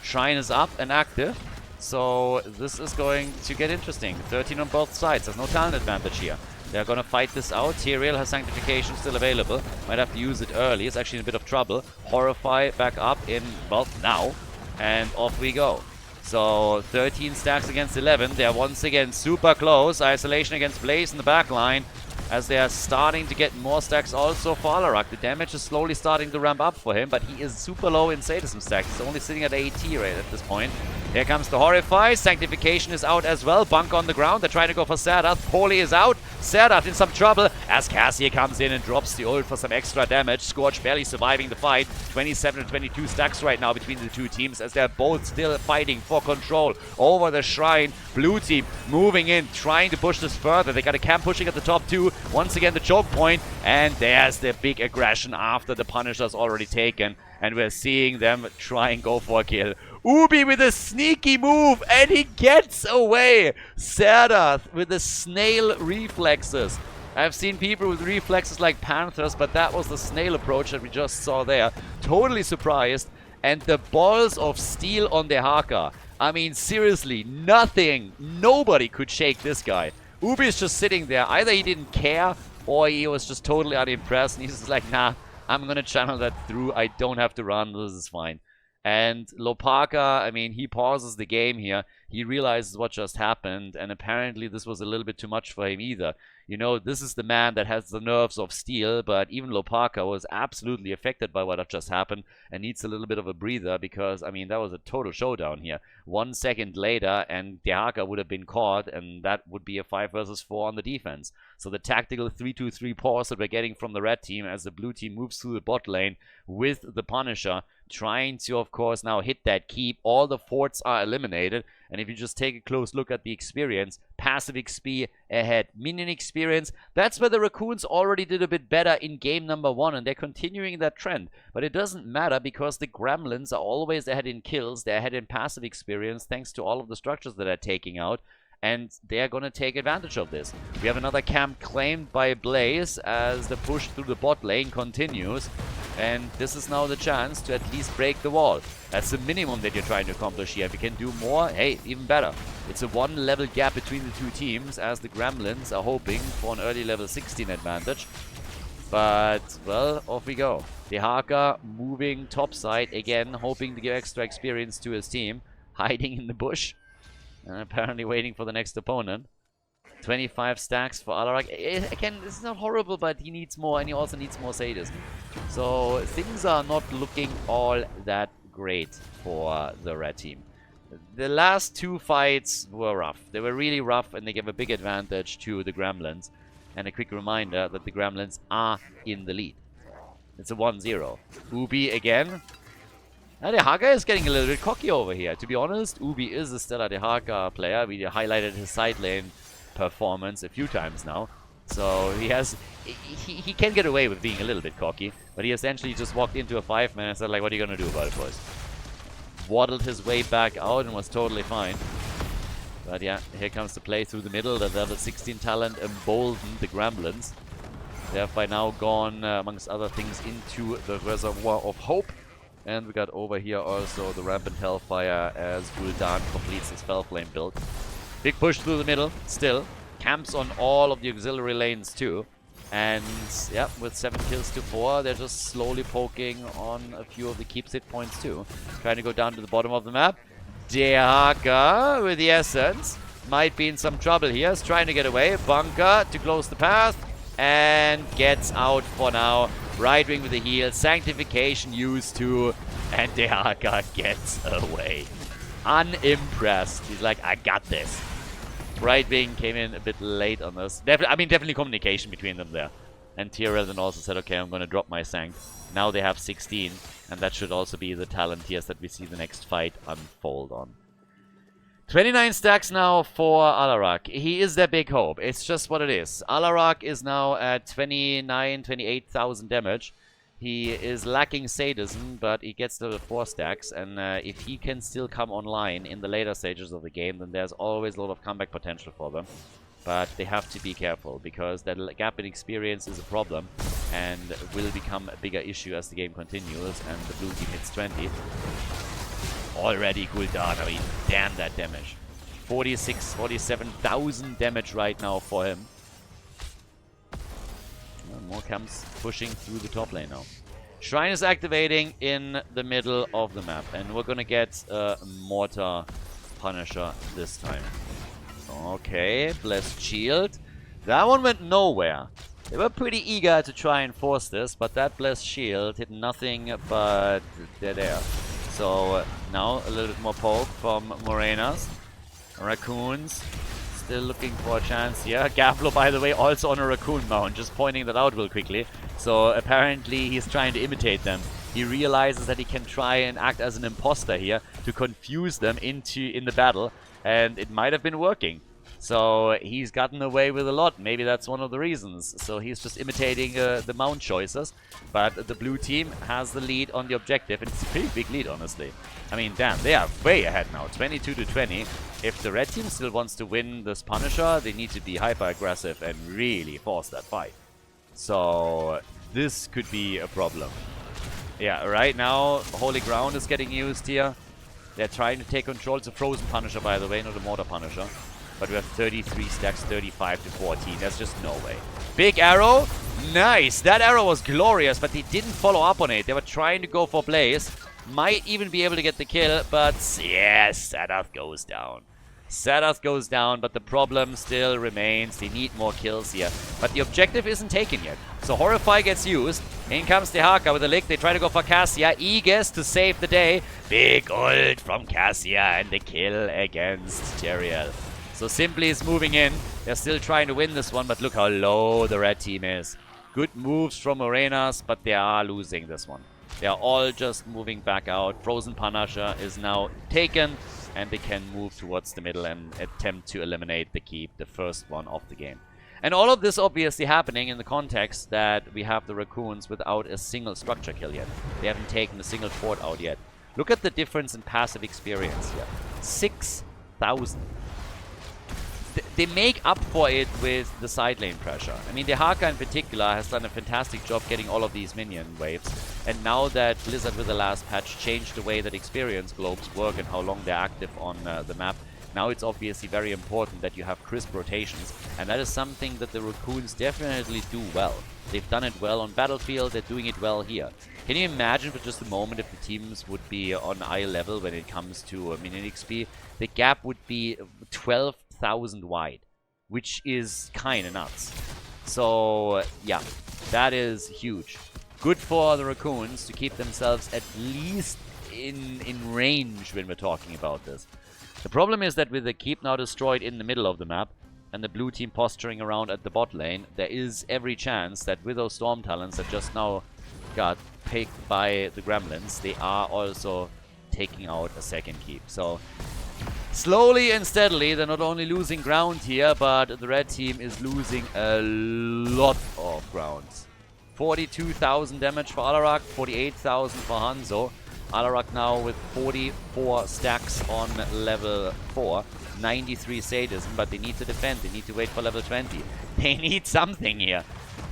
Shrine is up and active. So this is going to get interesting. 13 on both sides. There's no talent advantage here. They're going to fight this out. Tyrael has Sanctification still available. Might have to use it early. It's actually in a bit of trouble. Horrify back up in, well, now. And off we go. So 13 stacks against 11. They're once again super close. Isolation against Blaze in the back line. As they are starting to get more stacks also for Alarak. The damage is slowly starting to ramp up for him, but he is super low in sadism stacks. He's only sitting at 80 right at this point. Here comes the Horrify. Sanctification is out as well. Bunk on the ground. They're trying to go for Serdath. Poli is out. Serdath in some trouble as Cassie comes in and drops the ult for some extra damage. Scorch barely surviving the fight. 27 and 22 stacks right now between the two teams as they're both still fighting for control over the Shrine. Blue team moving in, trying to push this further. They got a camp pushing at the top too. Once again the choke point, and there's the big aggression after the Punisher's already taken. And we're seeing them try and go for a kill. Ubi with a sneaky move, and he gets away. Serdath with the snail reflexes. I've seen people with reflexes like Panthers, but that was the snail approach that we just saw there. Totally surprised. And the balls of steel on the Haka. I mean, seriously, nobody could shake this guy. Ubi is just sitting there. Either he didn't care, or he was just totally unimpressed. And he's just like, nah, I'm going to channel that through. I don't have to run. This is fine. And Lopaka, I mean, he pauses the game here. He realizes what just happened, and apparently this was a little bit too much for him either. You know, this is the man that has the nerves of steel, but even Lopaka was absolutely affected by what had just happened and needs a little bit of a breather because, I mean, that was a total showdown here. 1 second later, and Dehaka would have been caught, and that would be a 5 versus 4 on the defense. So the tactical 3-2-3 pause that we're getting from the red team as the blue team moves through the bot lane with the Punisher, trying to, of course, now hit that keep. All the forts are eliminated. And if you just take a close look at the experience, passive XP ahead, minion experience, that's where the Raccoons already did a bit better in game number 1, and they're continuing that trend. But it doesn't matter because the Gremlins are always ahead in kills, they're ahead in passive experience thanks to all of the structures that they're taking out. And they're going to take advantage of this. We have another camp claimed by Blaze as the push through the bot lane continues. And this is now the chance to at least break the wall. That's the minimum that you're trying to accomplish here. If you can do more, hey, even better. It's a 1 level gap between the two teams as the Gremlins are hoping for an early level 16 advantage. But, well, off we go. Dehaka moving topside again, hoping to give extra experience to his team. Hiding in the bush. And apparently waiting for the next opponent. 25 stacks for Alarak. Again, this is not horrible, but he needs more, and he also needs more sadism. So things are not looking all that great for the red team. The last 2 fights were rough. They were really rough, and they gave a big advantage to the Gremlins. And a quick reminder that the Gremlins are in the lead. It's a 1-0. Ubi again. Now, Dehaka is getting a little bit cocky over here. To be honest, Ubi is a stellar Dehaka player. We highlighted his side lane performance a few times now. So he can get away with being a little bit cocky. But he essentially just walked into a 5-man and said, like, what are you going to do about it, boys? Waddled his way back out and was totally fine. But yeah, here comes the play through the middle. The level 16 talent emboldened the Gremlins. They have by now gone, amongst other things, into the Reservoir of Hope. And we got over here also the Rampant Hellfire as Gul'dan completes his Fellflame build. Big push through the middle, still. Camps on all of the auxiliary lanes too. And yeah, with 7 kills to 4, they're just slowly poking on a few of the keep hit points too. Trying to go down to the bottom of the map. Dehaka with the Essence. Might be in some trouble here. Is trying to get away. Bunker to close the path. And gets out for now. Right wing with the heal. Sanctification used to. And Dehaka gets away. Unimpressed. He's like, I got this. Right wing came in a bit late on this. Definitely communication between them there. And Tyrell then also said, okay, I'm going to drop my Sanct. Now they have 16, and that should also be the talent tiers that we see the next fight unfold on. 29 stacks now for Alarak. He is their big hope. It's just what it is. Alarak is now at 28,000 damage. He is lacking sadism, but he gets the 4 stacks, and if he can still come online in the later stages of the game, then there's always a lot of comeback potential for them. But they have to be careful, because that gap in experience is a problem, and will become a bigger issue as the game continues, and the blue team hits 20. Already Khaldor, I mean, damn that damage. 47,000 damage right now for him. More camps pushing through the top lane now. Shrine is activating in the middle of the map, and we're gonna get a Mortar Punisher this time. Okay, Blessed Shield. That one went nowhere. They were pretty eager to try and force this, but that Blessed Shield hit nothing but dead air. So now a little bit more poke from Morenas. Raccoons still looking for a chance here. Gavlo, by the way, also on a Raccoon mount, just pointing that out real quickly. So apparently he's trying to imitate them. He realizes that he can try and act as an imposter here to confuse them in the battle, and it might have been working. So he's gotten away with a lot. Maybe that's one of the reasons. So he's just imitating the mount choices. But the blue team has the lead on the objective, and it's a pretty big lead, honestly. I mean, damn, they are way ahead now, 22 to 20. If the red team still wants to win this Punisher, they need to be hyper-aggressive and really force that fight. So this could be a problem. Yeah, right now, Holy Ground is getting used here. They're trying to take control. It's a Frozen Punisher, by the way, not a Mortar Punisher. But we have 33 stacks, 35 to 14. There's just no way. Big arrow. Nice. That arrow was glorious, but they didn't follow up on it. They were trying to go for Blaze. Might even be able to get the kill, but yes, Sadath goes down. Sadath goes down, but the problem still remains. They need more kills here. But the objective isn't taken yet. So Horrify gets used. In comes Dehaka with a lick. They try to go for Cassia. Aegis to save the day. Big ult from Cassia and the kill against Tyrael. So Simply is moving in. They're still trying to win this one, but look how low the red team is. Good moves from Arenas, but they are losing this one. They are all just moving back out. Frozen Punisher is now taken, and they can move towards the middle and attempt to eliminate the keep, the first one of the game. And all of this obviously happening in the context that we have the Raccoons without a single structure kill yet. They haven't taken a single fort out yet. Look at the difference in passive experience here. 6,000. They make up for it with the side lane pressure. I mean, Dehaka in particular has done a fantastic job getting all of these minion waves. And now that Blizzard with the last patch changed the way that experience globes work and how long they're active on the map, now it's obviously very important that you have crisp rotations. And that is something that the Raccoons definitely do well. They've done it well on Battlefield, they're doing it well here. Can you imagine for just a moment if the teams would be on eye level when it comes to minion XP? The gap would be 12,000 wide, which is kind of nuts. So yeah, that is huge. Good for the Raccoons to keep themselves at least in range when we're talking about this. The problem is that with the keep now destroyed in the middle of the map and the blue team posturing around at the bot lane, there is every chance that with those storm talents that just now got picked by the Gremlins, they are also taking out a second keep. So slowly and steadily, they're not only losing ground here, but the red team is losing a lot of ground. 42,000 damage for Alarak, 48,000 for Hanzo. Alarak now with 44 stacks on level 4, 93 sadism, but they need to defend, they need to wait for level 20. They need something here.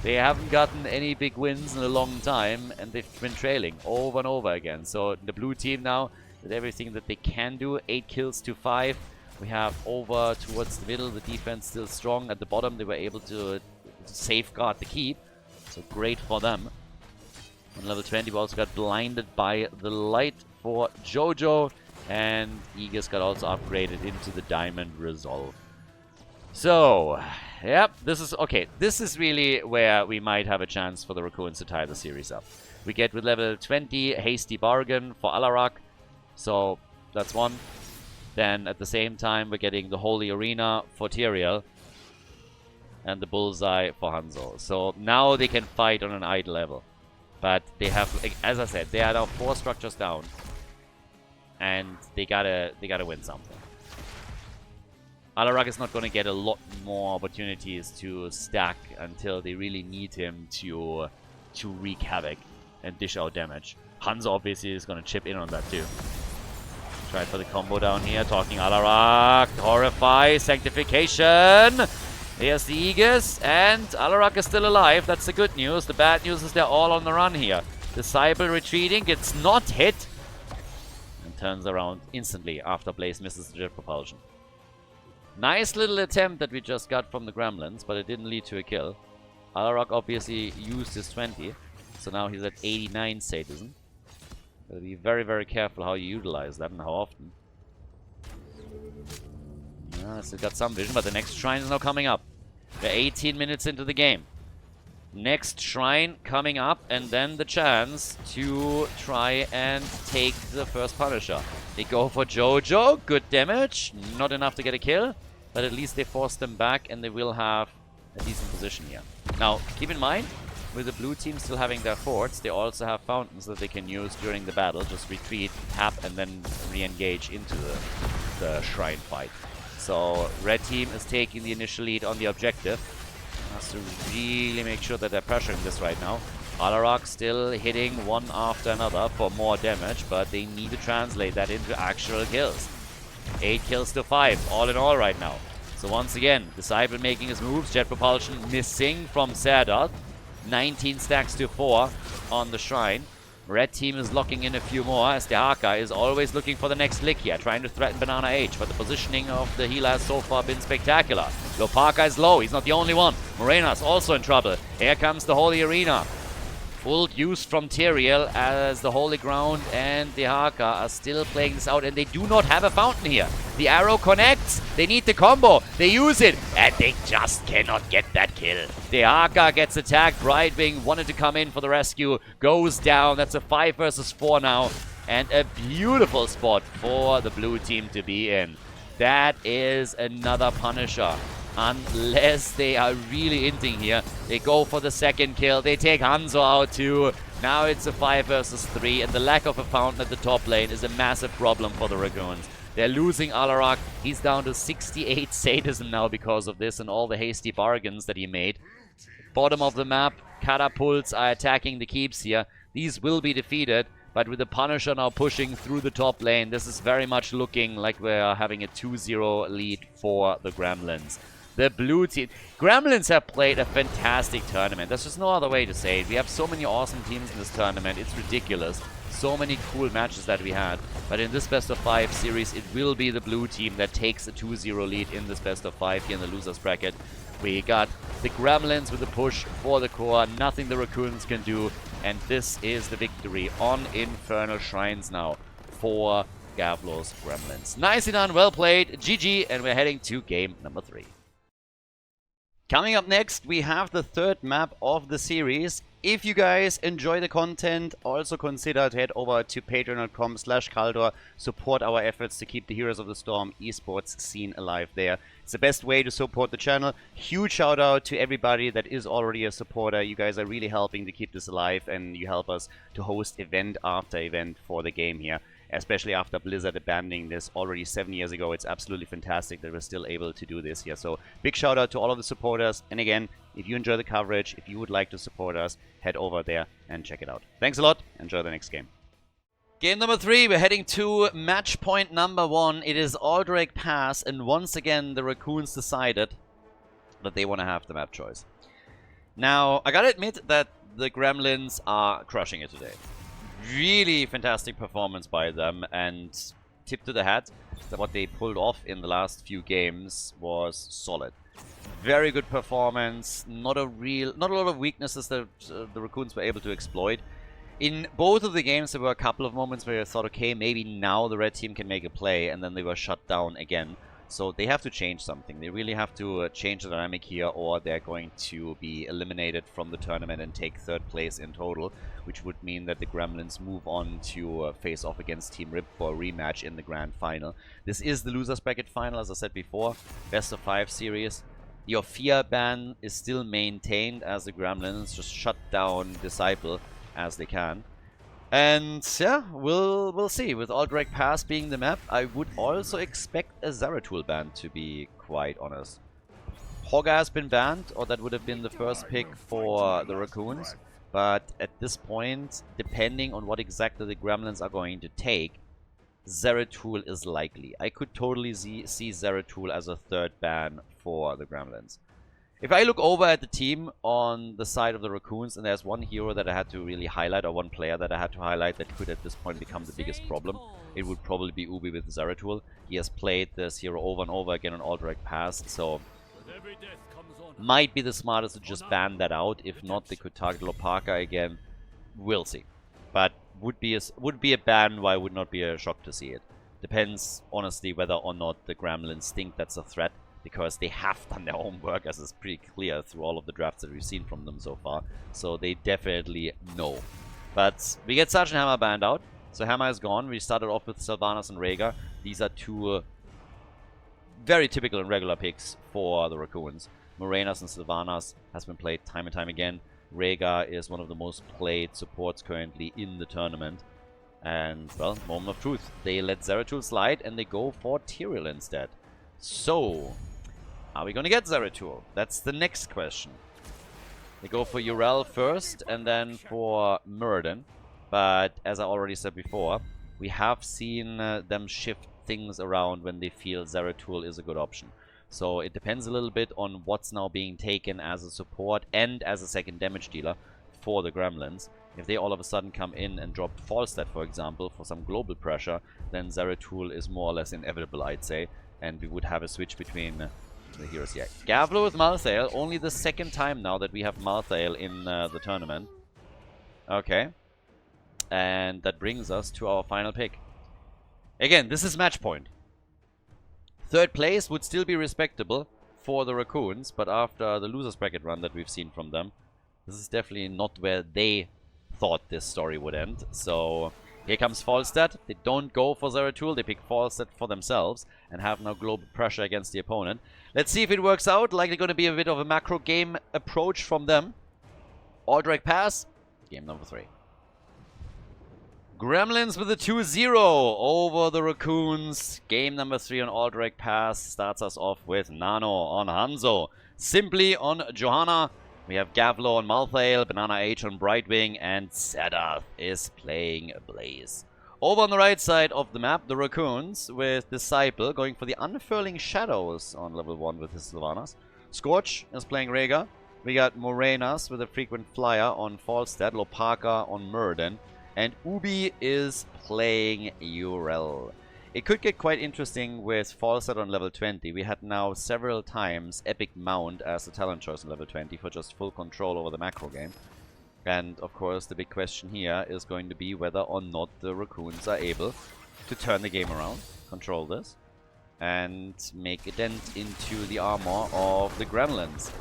They haven't gotten any big wins in a long time, and they've been trailing over and over again. So the blue team now, with everything that they can do, 8 kills to 5. We have over towards the middle, the defense still strong. At the bottom, they were able to safeguard the keep, so great for them. On level 20, we also got blinded by the light for Jojo, and Aegis got also upgraded into the Diamond Resolve. So, yep, this is okay. This is really where we might have a chance for the Raccoons to tie the series up. We get with level 20 Hasty Bargain for Alarak, so that's one. Then at the same time, we're getting the Holy Arena for Tyrael and the Bullseye for Hanzo. So now they can fight on an idle level. But they have, as I said, they are now 4 structures down. And they gotta win something. Alarak is not going to get a lot more opportunities to stack until they really need him to wreak havoc and dish out damage. Hanzo obviously is going to chip in on that too. Try for the combo down here, talking Alarak, Horrify, Sanctification. Here's the Aegis, and Alarak is still alive. That's the good news. The bad news is they're all on the run here. Disciple retreating, gets not hit, and turns around instantly after Blaze misses the jet propulsion. Nice little attempt that we just got from the Gremlins, but it didn't lead to a kill. Alarak obviously used his 20, so now he's at 89 sadism. Gotta be very, very careful how you utilize that and how often. Yeah, still got some vision, but the next shrine is now coming up. We're 18 minutes into the game. Next shrine coming up, and then the chance to try and take the first Punisher. They go for Jojo, good damage, not enough to get a kill, but at least they forced them back and they will have a decent position here. Now, keep in mind, with the blue team still having their forts, they also have fountains that they can use during the battle. Just retreat, tap, and then re-engage into the shrine fight. So, red team is taking the initial lead on the objective. Has to really make sure that they're pressuring this right now. Alarak still hitting one after another for more damage, but they need to translate that into actual kills. 8 kills to 5, all in all right now. So once again, Disciple making his moves, jet propulsion missing from Serdar. 19 stacks to 4 on the shrine. Red team is locking in a few more as the Haka is always looking for the next lick here, trying to threaten Banana H, but the positioning of the healer has so far been spectacular. Lopaka is low, he's not the only one. Morena's also in trouble. Here comes the Holy Arena. Full use from Tyrael as the Holy Ground and the Haka are still playing this out, and they do not have a fountain here. The arrow connects, they need the combo, they use it, and they just cannot get that kill. The Haka gets attacked, Brightwing wanted to come in for the rescue, goes down, that's a 5 versus 4 now, and a beautiful spot for the blue team to be in. That is another Punisher. Unless they are really hinting here. They go for the second kill. They take Hanzo out too. Now it's a 5 versus 3. And the lack of a fountain at the top lane is a massive problem for the Raccoons. They're losing Alarak. He's down to 68 sadism now because of this and all the hasty bargains that he made. Bottom of the map, catapults are attacking the keeps here. These will be defeated. But with the Punisher now pushing through the top lane, this is very much looking like we're having a 2-0 lead for the Gremlins. The blue team. Gremlins have played a fantastic tournament. There's just no other way to say it. We have so many awesome teams in this tournament. It's ridiculous. So many cool matches that we had. But in this best of 5 series, it will be the blue team that takes a 2-0 lead in this best of 5 here in the losers bracket. We got the Gremlins with a push for the core. Nothing the Raccoons can do. And this is the victory on Infernal Shrines now for Gavlo's Gremlins. Nicely done, well played. GG, and we're heading to game number 3. Coming up next, we have the 3rd map of the series. If you guys enjoy the content, also consider to head over to patreon.com/Khaldor, support our efforts to keep the Heroes of the Storm esports scene alive there. It's the best way to support the channel. Huge shout out to everybody that is already a supporter. You guys are really helping to keep this alive, and you help us to host event after event for the game here. Especially after Blizzard abandoning this already 7 years ago. It's absolutely fantastic that we're still able to do this here. So big shout out to all of the supporters. And again, if you enjoy the coverage, if you would like to support us, head over there and check it out. Thanks a lot. Enjoy the next game. Game number 3, we're heading to match point number 1. It is Aldrake Pass, and once again the Raccoons decided that they want to have the map choice. Now, I gotta admit that the Gremlins are crushing it today. Really fantastic performance by them, and tip to the hat that what they pulled off in the last few games was solid. Very good performance, not a lot of weaknesses that the Raccoons were able to exploit. In both of the games there were a couple of moments where I thought, okay, maybe now the red team can make a play, and then they were shut down again. So they have to change something. They really have to change the dynamic here, or they're going to be eliminated from the tournament and take 3rd place in total, which would mean that the Gremlins move on to face off against Team Rip for a rematch in the grand final. This is the losers bracket final, as I said before, best of 5 series. Your fear ban is still maintained as the Gremlins just shut down Disciple as they can. And yeah, we'll see. With Aldrich Pass being the map, I would also expect a Zeratul ban, to be quite honest. Hogga has been banned, or that would have been the first pick for the Raccoons. But at this point, depending on what exactly the Gremlins are going to take, Zeratul is likely. I could totally see Zeratul as a third ban for the Gremlins. If I look over at the team on the side of the Raccoons, and there's one hero that I had to really highlight, or one player that I had to highlight that could at this point become the biggest problem, it would probably be Ubi with Zeratul. He has played this hero over and over again on Aldrich Pass, so might be the smartest to just ban that out. If not, they could target Lopaka again. We'll see. But would be a ban, why would not be a shock to see it. Depends, honestly, whether or not the Gremlins think that's a threat, because they have done their homework, as is pretty clear through all of the drafts that we've seen from them so far. So they definitely know. But we get Sergeant Hammer banned out. So Hammer is gone. We started off with Sylvanas and Rhaegar. These are two very typical and regular picks for the Raccoons. Morenas and Sylvanas has been played time and time again. Rhaegar is one of the most played supports currently in the tournament. And, well, moment of truth. They let Zeratul slide and they go for Tyrael instead. So, are we going to get Zeratul? That's the next question. They go for Yrel first and then for Muradin. But, as I already said before, we have seen them shift things around when they feel Zeratul is a good option. So it depends a little bit on what's now being taken as a support and as a second damage dealer for the Gremlins. If they all of a sudden come in and drop Falstad, for example, for some global pressure, then Zeratul is more or less inevitable, I'd say. And we would have a switch between the heroes here. Gavlo with Malthael, only the second time now that we have Malthael in the tournament. Okay. And that brings us to our final pick. Again, this is match point. Third place would still be respectable for the Raccoons, but after the losers bracket run that we've seen from them, this is definitely not where they thought this story would end. So here comes Falstad. They don't go for Zeratul, they pick Falstad for themselves and have now global pressure against the opponent. Let's see if it works out. Likely going to be a bit of a macro game approach from them. Aldrich Pass, game number 3. Gremlins with a 2-0 over the Raccoons. Game number 3 on Aldrich Pass starts us off with Nano on Hanzo. Simply on Johanna. We have Gavlo on Malthael, Banana H on Brightwing, and Sadath is playing Blaze. Over on the right side of the map, the Raccoons with Disciple going for the Unfurling Shadows on level 1 with his Sylvanas. Scorch is playing Rhaegar. We got Morenas with a Frequent Flyer on Falstad, Lopaka on Muradin. And Ubi is playing Yrel. It could get quite interesting with Falstad on level 20. We had now several times Epic Mount as the talent choice on level 20 for just full control over the macro game. And of course the big question here is going to be whether or not the Raccoons are able to turn the game around, control this, and make a dent into the armor of the Gremlins.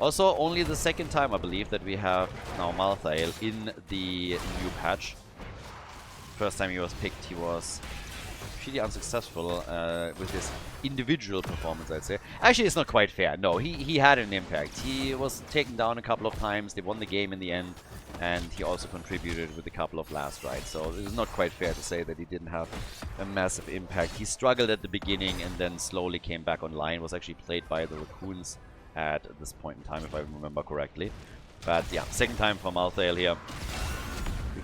Also, only the second time, I believe, that we have now Malthael in the new patch. First time he was picked, he was pretty unsuccessful with his individual performance, I'd say. Actually, it's not quite fair. No, he had an impact. He was taken down a couple of times. They won the game in the end. And he also contributed with a couple of last rides. So it's not quite fair to say that he didn't have a massive impact. He struggled at the beginning and then slowly came back online. Was actually played by the Raccoons at this point in time, if I remember correctly. But yeah, second time for Malthael here.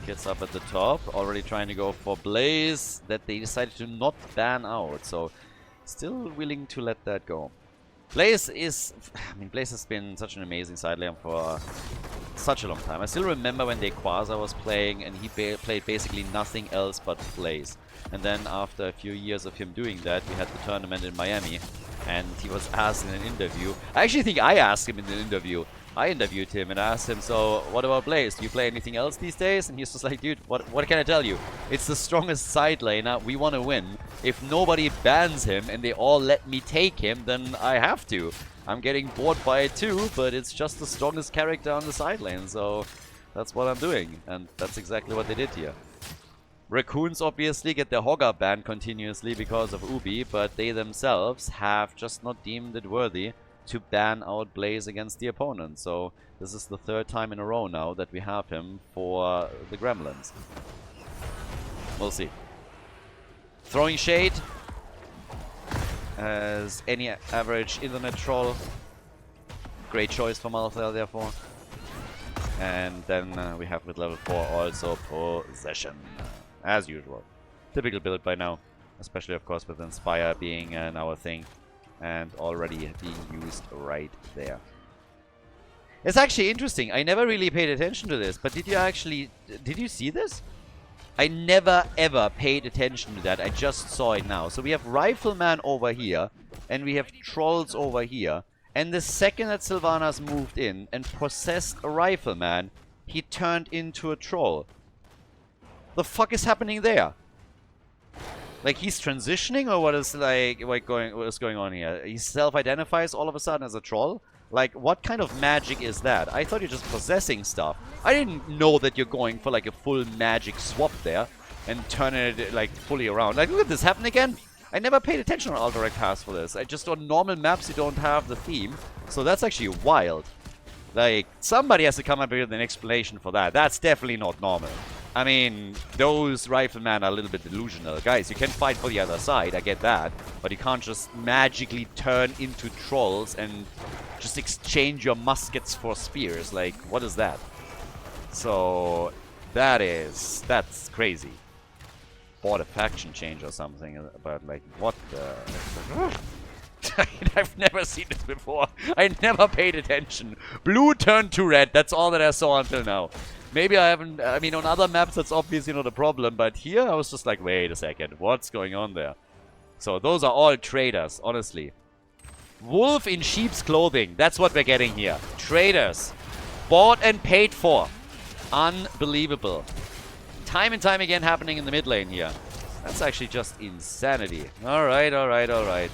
Kids up at the top, already trying to go for Blaze, that they decided to not ban out, so still willing to let that go. Blaze is, I mean, Blaze has been such an amazing side lane for such a long time. I still remember when Quasar was playing and he played basically nothing else but Blaze. And then after a few years of him doing that, we had the tournament in Miami and he was asked in an interview. I actually think I asked him in an interview. I interviewed him and asked him, so what about Blaze? Do you play anything else these days? And he's just like, dude, what can I tell you? It's the strongest side laner. We want to win. If nobody bans him and they all let me take him, then I have to. I'm getting bored by it too, but it's just the strongest character on the side lane. So That's what I'm doing. And that's exactly what they did here. Raccoons obviously get their Hogger banned continuously because of Ubi, but they themselves have just not deemed it worthy to ban out Blaze against the opponent. So this is the 3rd time in a row now that we have him for the Gremlins. We'll see. Throwing Shade as any average internet troll. Great choice for Malthael, therefore. And then we have with level 4 also Possession. As usual. Typical build by now. Especially, of course, with Inspire being now a thing. And already being used right there. It's actually interesting. I never really paid attention to this. But did you see this? I never ever paid attention to that. I just saw it now. So we have Rifleman over here. And we have Trolls over here. And the second that Sylvanas moved in and possessed a Rifleman, he turned into a Troll. The fuck is happening there? Like, he's transitioning, or what is what is going on here? He self-identifies all of a sudden as a troll? Like, what kind of magic is that? I thought you're just possessing stuff. I didn't know that you're going for like a full magic swap there and turning it like fully around. Like, look at this happen again. I never paid attention on Alt-Direct Pass for this. I just on normal maps you don't have the theme, so that's actually wild. Like, somebody has to come up with an explanation for that. That's definitely not normal. I mean, those Riflemen are a little bit delusional. Guys, you can fight for the other side, I get that. But you can't just magically turn into trolls and just exchange your muskets for spears. Like, what is that? So, that's crazy. Bought a faction change or something, but like, what the... I've never seen this before. I never paid attention. Blue turned to red, that's all that I saw until now. Maybe I haven't... I mean, on other maps that's obviously not a problem, but here I was just like, wait a second, what's going on there? So those are all traders, honestly. Wolf in sheep's clothing, that's what we're getting here. Traders. Bought and paid for. Unbelievable. Time and time again happening in the mid lane here. That's actually just insanity. Alright, alright, alright.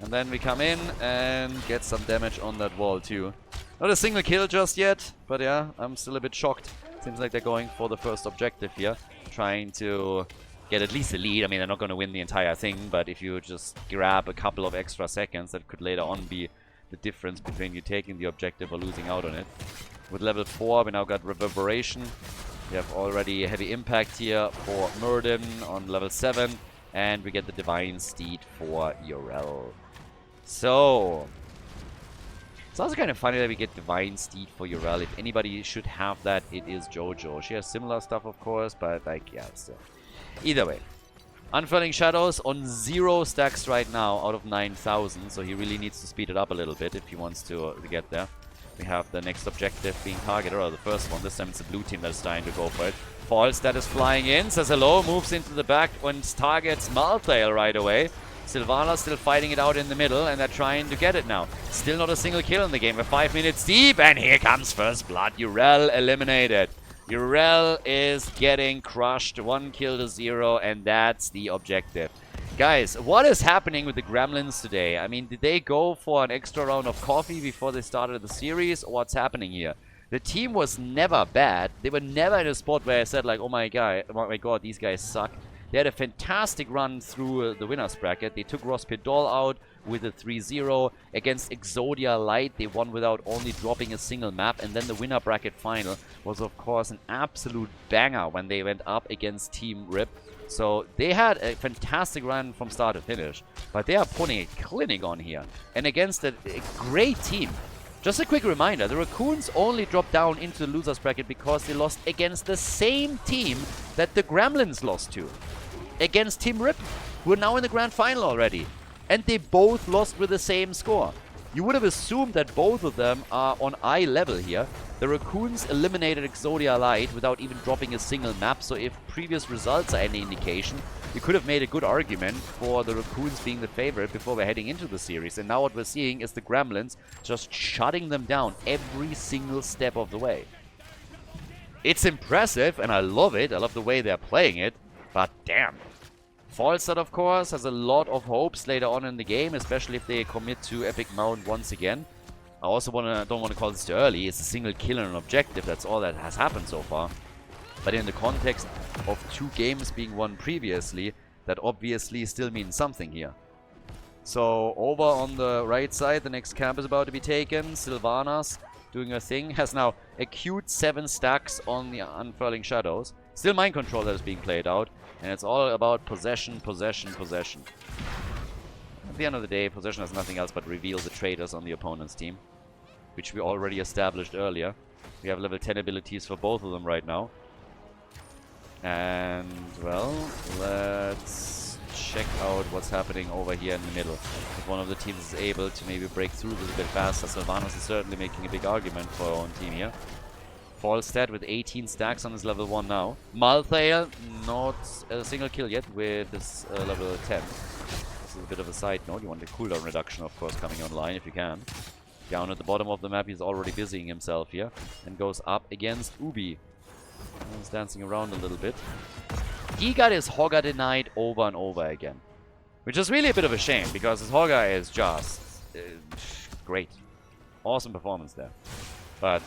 And then we come in and get some damage on that wall too. Not a single kill just yet, but yeah, I'm still a bit shocked. Seems like they're going for the first objective here. Trying to get at least a lead. I mean, they're not going to win the entire thing, but if you just grab a couple of extra seconds, that could later on be the difference between you taking the objective or losing out on it. With level 4, we now got Reverberation. We have already a heavy impact here for Murden on level 7. And we get the Divine Steed for Yorel. So... it's also kind of funny that we get Divine Steed for Yorel. If anybody should have that, it is Jojo. She has similar stuff, of course, but like, yeah, still. Either way. Unfurling Shadows on 0 stacks right now out of 9,000. So he really needs to speed it up a little bit if he wants to get there. We have the next objective being targeted, or the first one. This time it's the blue team that's trying to go for it. False that is flying in, says hello, moves into the back and targets Malthael right away. Sylvana still fighting it out in the middle, and they're trying to get it now. Still not a single kill in the game. We're 5 minutes deep, and here comes first blood. Yorel eliminated. Yorel is getting crushed. 1 kill to 0, and that's the objective. Guys, what is happening with the Gremlins today? I mean, did they go for an extra round of coffee before they started the series, or what's happening here? The team was never bad. They were never in a spot where I said, like, oh my god, these guys suck. They had a fantastic run through the winner's bracket. They took Rospidol out with a 3-0 against Exodia Light. They won without only dropping a single map. And then the winner bracket final was, of course, an absolute banger when they went up against Team Rip. So they had a fantastic run from start to finish. But they are putting a clinic on here. And against a great team. Just a quick reminder, the Raccoons only dropped down into the loser's bracket because they lost against the same team that the Gremlins lost to. Against Team Rip, who are now in the grand final already. And they both lost with the same score. You would have assumed that both of them are on eye level here. The Raccoons eliminated Exodia Light without even dropping a single map, so if previous results are any indication, you could have made a good argument for the Raccoons being the favorite before we're heading into the series. And now what we're seeing is the Gremlins just shutting them down every single step of the way. It's impressive, and I love it. I love the way they're playing it, but damn. Falstad, of course, has a lot of hopes later on in the game, especially if they commit to Epic Mount once again. I also don't want to call this too early. It's a single kill and an objective. That's all that has happened so far. But in the context of 2 games being won previously, that obviously still means something here. So over on the right side, the next camp is about to be taken. Sylvanas doing her thing. Has now acute 7 stacks on the Unfurling Shadows. Still mind control that is being played out. And it's all about possession, possession, possession. At the end of the day, possession has nothing else but reveal the traitors on the opponent's team, which we already established earlier. We have level 10 abilities for both of them right now. And, well, let's check out what's happening over here in the middle. If one of the teams is able to maybe break through a little bit faster, Sylvanas is certainly making a big argument for our own team here. Falstad with 18 stacks on his level 1 now. Malthael, not a single kill yet with his level 10. This is a bit of a side note. You want the cooldown reduction, of course, coming online if you can. Down at the bottom of the map, he's already busying himself here. And goes up against Ubi. He's dancing around a little bit. He got his Hogger denied over and over again. Which is really a bit of a shame, because his Hogger is just great. Awesome performance there. But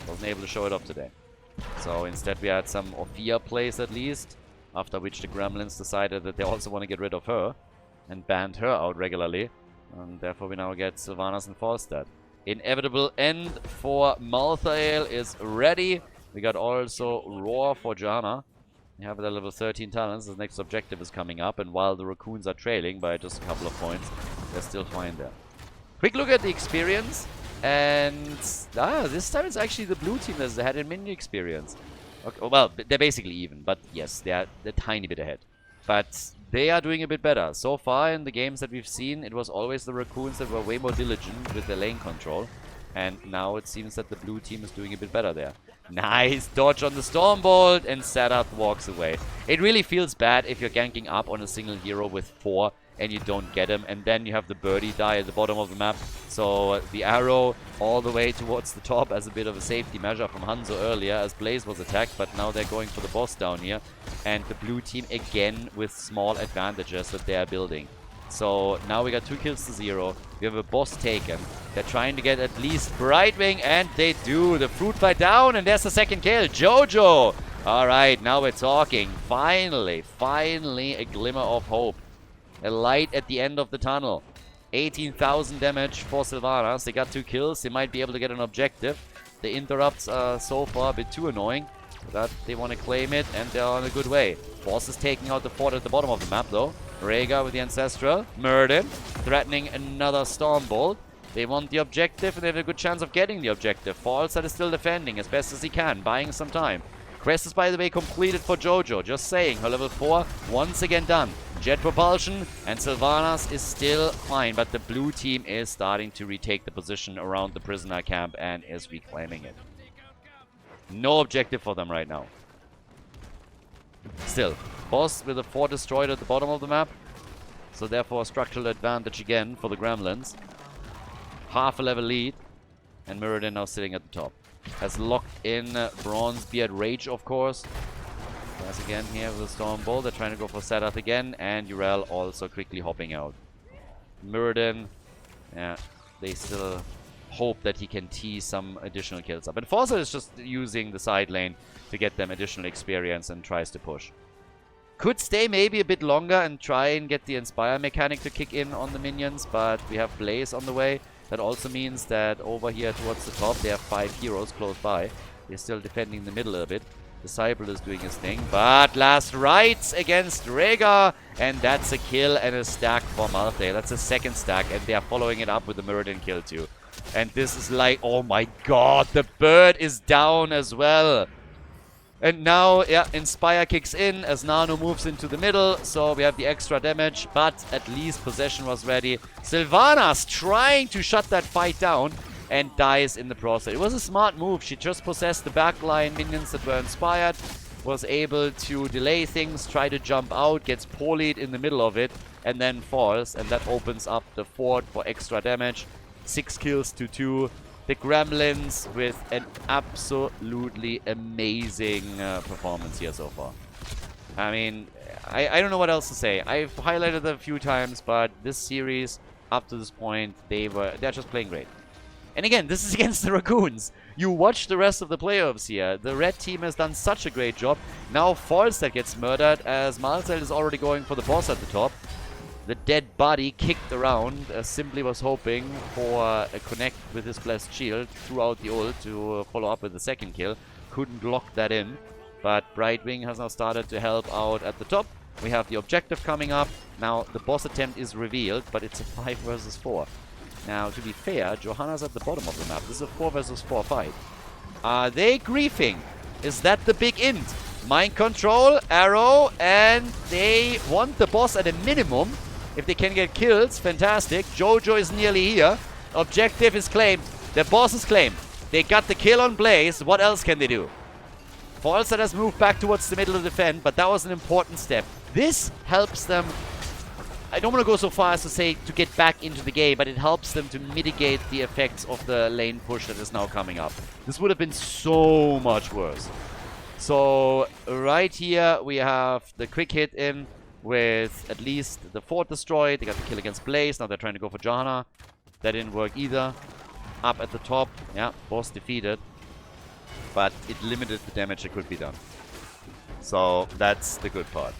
wasn't able to show it off today. So instead we had some Ophia plays at least. After which the Gremlins decided that they also want to get rid of her. And banned her out regularly. And therefore we now get Sylvanas and Falstad. Inevitable end for Malthael is ready. We got also Roar for Janna. We have the level 13 talents. The next objective is coming up. And while the Raccoons are trailing by just a couple of points, they're still fine there. Quick look at the experience. And this time it's actually the blue team that's ahead in minion experience. Okay, well, they're basically even. But yes, they're a tiny bit ahead. But they are doing a bit better. So far in the games that we've seen, it was always the Raccoons that were way more diligent with their lane control. And now it seems that the blue team is doing a bit better there. Nice dodge on the Stormbolt, and Sadath walks away. It really feels bad if you're ganking up on a single hero with 4 and you don't get him, and then you have the birdie die at the bottom of the map. So the arrow all the way towards the top as a bit of a safety measure from Hanzo earlier as Blaze was attacked, but now they're going for the boss down here. And the blue team again with small advantages that they are building. So now we got 2 kills to 0. We have a boss taken. They're trying to get at least Brightwing, and they do. The fruit fly down, and there's the second kill. Jojo! Alright, now we're talking. Finally a glimmer of hope. A light at the end of the tunnel. 18,000 damage for Sylvanas. They got 2 kills. They might be able to get an objective. The interrupts are so far a bit too annoying. But they want to claim it, and they're on a good way. Boss is taking out the fort at the bottom of the map, though. Rhaegar with the Ancestral. Murden threatening another Stormbolt. They want the objective, and they have a good chance of getting the objective. Falstad is still defending as best as he can, buying some time. Quest is, by the way, completed for Jojo. Just saying, her level 4 once again done. Jet propulsion, and Sylvanas is still fine, but the blue team is starting to retake the position around the prisoner camp and is reclaiming it. No objective for them right now. Still, boss with a fort destroyed at the bottom of the map. So therefore a structural advantage again for the Gremlins. Half a level lead. And Muradin now sitting at the top. Has locked in Bronzebeard Rage, of course. Once again here with the Stormbolt. They're trying to go for Sadath again. And Yrel also quickly hopping out. Muradin, yeah, they still hope that he can tee some additional kills up. And Forza is just using the side lane to get them additional experience and tries to push. Could stay maybe a bit longer and try and get the Inspire mechanic to kick in on the minions, but we have Blaze on the way. That also means that over here towards the top, they have 5 heroes close by. They're still defending the middle a bit. Disciple is doing his thing, but last rites against Rhaegar, and that's a kill and a stack for Malthael. That's a second stack, and they are following it up with the Muradin kill too. And this is like, oh my god, the bird is down as well. And now, yeah, Inspire kicks in as Nano moves into the middle. So we have the extra damage, but at least possession was ready. Sylvanas trying to shut that fight down and dies in the process. It was a smart move. She just possessed the backline minions that were inspired. Was able to delay things, try to jump out, gets polyed in the middle of it, and then falls. And that opens up the fort for extra damage. 6 kills to 2. The Gremlins with an absolutely amazing performance here so far. I mean, I don't know what else to say. I've highlighted it a few times, but this series, up to this point, they're just playing great. And again, this is against the Raccoons. You watch the rest of the playoffs here. The red team has done such a great job. Now Falstad gets murdered as Marcel is already going for the boss at the top. The dead body kicked around. Simply was hoping for a connect with his blessed shield throughout the ult to follow up with the second kill. Couldn't lock that in. But Brightwing has now started to help out at the top. We have the objective coming up. Now the boss attempt is revealed, but it's a 5 versus 4. Now, to be fair, Johanna's at the bottom of the map. This is a 4 versus 4 fight. Are they griefing? Is that the big int? Mind control, arrow, and they want the boss at a minimum. If they can get kills, fantastic. Jojo is nearly here. Objective is claimed. The boss is claimed. They got the kill on Blaze. What else can they do? Falstad has moved back towards the middle to defend, but that was an important step. This helps them. I don't want to go so far as to say to get back into the game, but it helps them to mitigate the effects of the lane push that is now coming up. This would have been so much worse. So right here we have the quick hit in with at least the fort destroyed. They got the kill against Blaze. Now they're trying to go for Johanna. That didn't work either. Up at the top. Yeah, boss defeated. But it limited the damage that could be done. So that's the good part.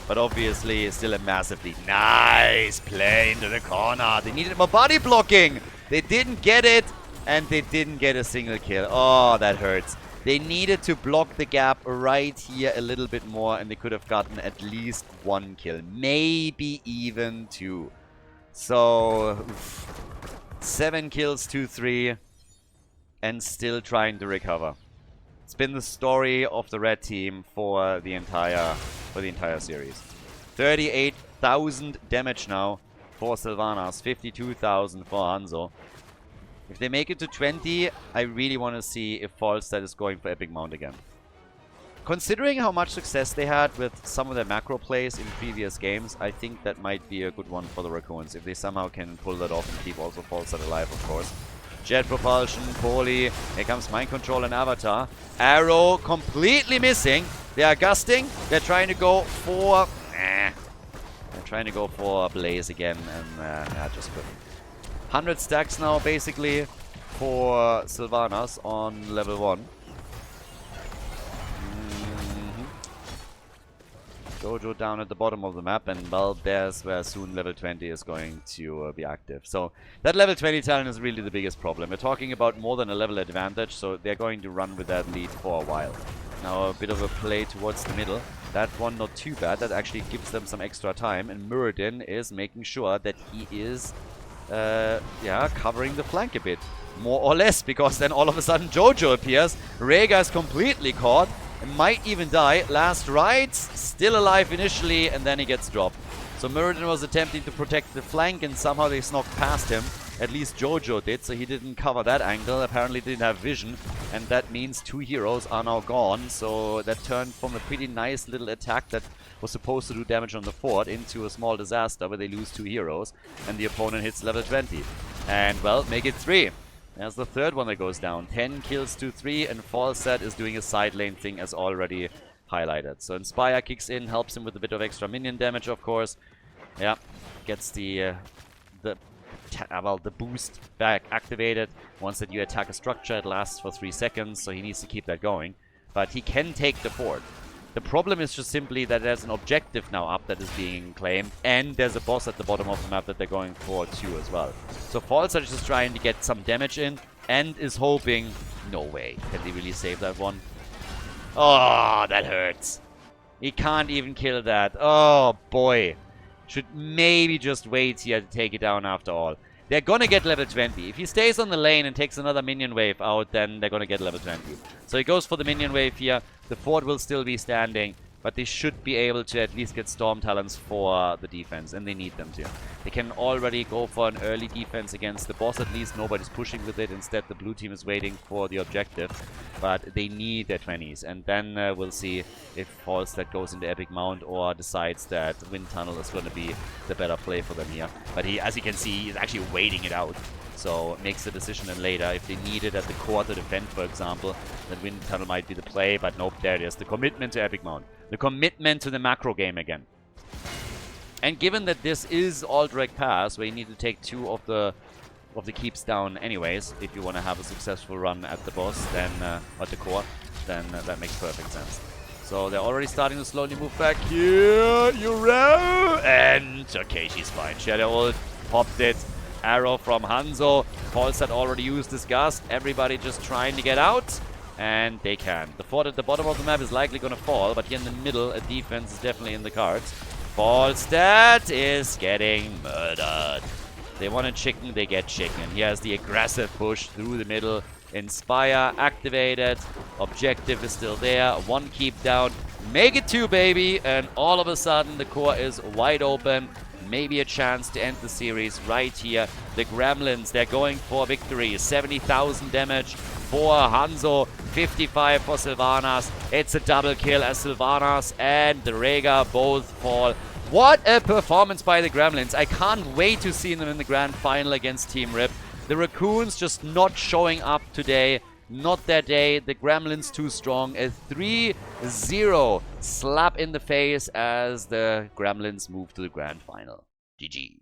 But obviously, it's still a massive lead. Nice play into the corner. They needed more body blocking. They didn't get it, and they didn't get a single kill. Oh, that hurts. They needed to block the gap right here a little bit more, and they could have gotten at least 1 kill. Maybe even 2. So, 7 kills, 2-3, and still trying to recover. It's been the story of the red team for the entire series. 38,000 damage now for Sylvanas, 52,000 for Hanzo. If they make it to 20, I really want to see if Falstad is going for Epic Mount again. Considering how much success they had with some of their macro plays in previous games, I think that might be a good one for the Raccoons, if they somehow can pull that off and keep also Falstad alive, of course. Jet propulsion, poly. Here comes mind control and avatar. Arrow completely missing. They are gusting. They're trying to go for. They're trying to go for Blaze again, and just couldn't. 100 stacks now, basically, for Sylvanas on level 1. Jojo down at the bottom of the map, and well, there's where soon level 20 is going to be active. So that level 20 talent is really the biggest problem. We're talking about more than a level advantage, so they're going to run with that lead for a while. Now a bit of a play towards the middle. That one not too bad. That actually gives them some extra time, and Muradin is making sure that he is covering the flank a bit. More or less, because then all of a sudden Jojo appears. Rhaegar is completely caught. And might even die. Last rides, still alive initially, and then he gets dropped. So Muradin was attempting to protect the flank, and somehow they snuck past him. At least Jojo did, so he didn't cover that angle. Apparently didn't have vision, and that means 2 heroes are now gone. So that turned from a pretty nice little attack that was supposed to do damage on the fort into a small disaster where they lose 2 heroes, and the opponent hits level 20. And, well, make it 3. There's the third one that goes down. 10 kills to 3, and Falstad is doing a side lane thing as already highlighted. So Inspire kicks in, helps him with a bit of extra minion damage, of course. Yeah, gets the boost back activated. Once that you attack a structure, it lasts for 3 seconds, so he needs to keep that going. But he can take the fort. The problem is just simply that there's an objective now up that is being claimed, and there's a boss at the bottom of the map that they're going for too as well. So Falstad is just trying to get some damage in, and is hoping... No way. Can they really save that one? Oh, that hurts. He can't even kill that. Oh, boy. Should maybe just wait here to take it down after all. They're gonna get level 20. If he stays on the lane and takes another minion wave out, then they're gonna get level 20. So he goes for the minion wave here. The fort will still be standing, but they should be able to at least get Storm Talons for the defense, and they need them to. They can already go for an early defense against the boss at least. Nobody's pushing with it. Instead, the blue team is waiting for the objective, but they need their 20s. And then we'll see if Falstad goes into Epic Mount or decides that Wind Tunnel is going to be the better play for them here. But he, as you can see, he's actually waiting it out. So makes the decision then later. If they need it at the core to defend, for example, then Wind Tunnel might be the play. But nope, there it is. The commitment to Epic Mount. The commitment to the macro game again. And given that this is all direct pass, where you need to take 2 of the of the keeps down anyways, if you want to have a successful run at the boss, then at the core, then that makes perfect sense. So they're already starting to slowly move back here. Euro! And okay, she's fine. She had her ult, popped it. Arrow from Hanzo. Falstad already used his gust. Everybody just trying to get out. And they can. The fort at the bottom of the map is likely going to fall, but here in the middle, a defense is definitely in the cards. Falstad is getting murdered. They want a chicken, they get chicken. Here's the aggressive push through the middle. Inspire activated. Objective is still there. One keep down. Make it two, baby. And all of a sudden, the core is wide open. Maybe a chance to end the series right here. The Gremlins, they're going for victory. 70,000 damage for Hanzo. 55 for Sylvanas. It's a double kill as Sylvanas and the Rega both fall. What a performance by the Gremlins. I can't wait to see them in the grand final against Team Rip. The Raccoons just not showing up today. Not their day. The Gremlins too strong. A 3-0 slap in the face as the Gremlins move to the grand final. GG.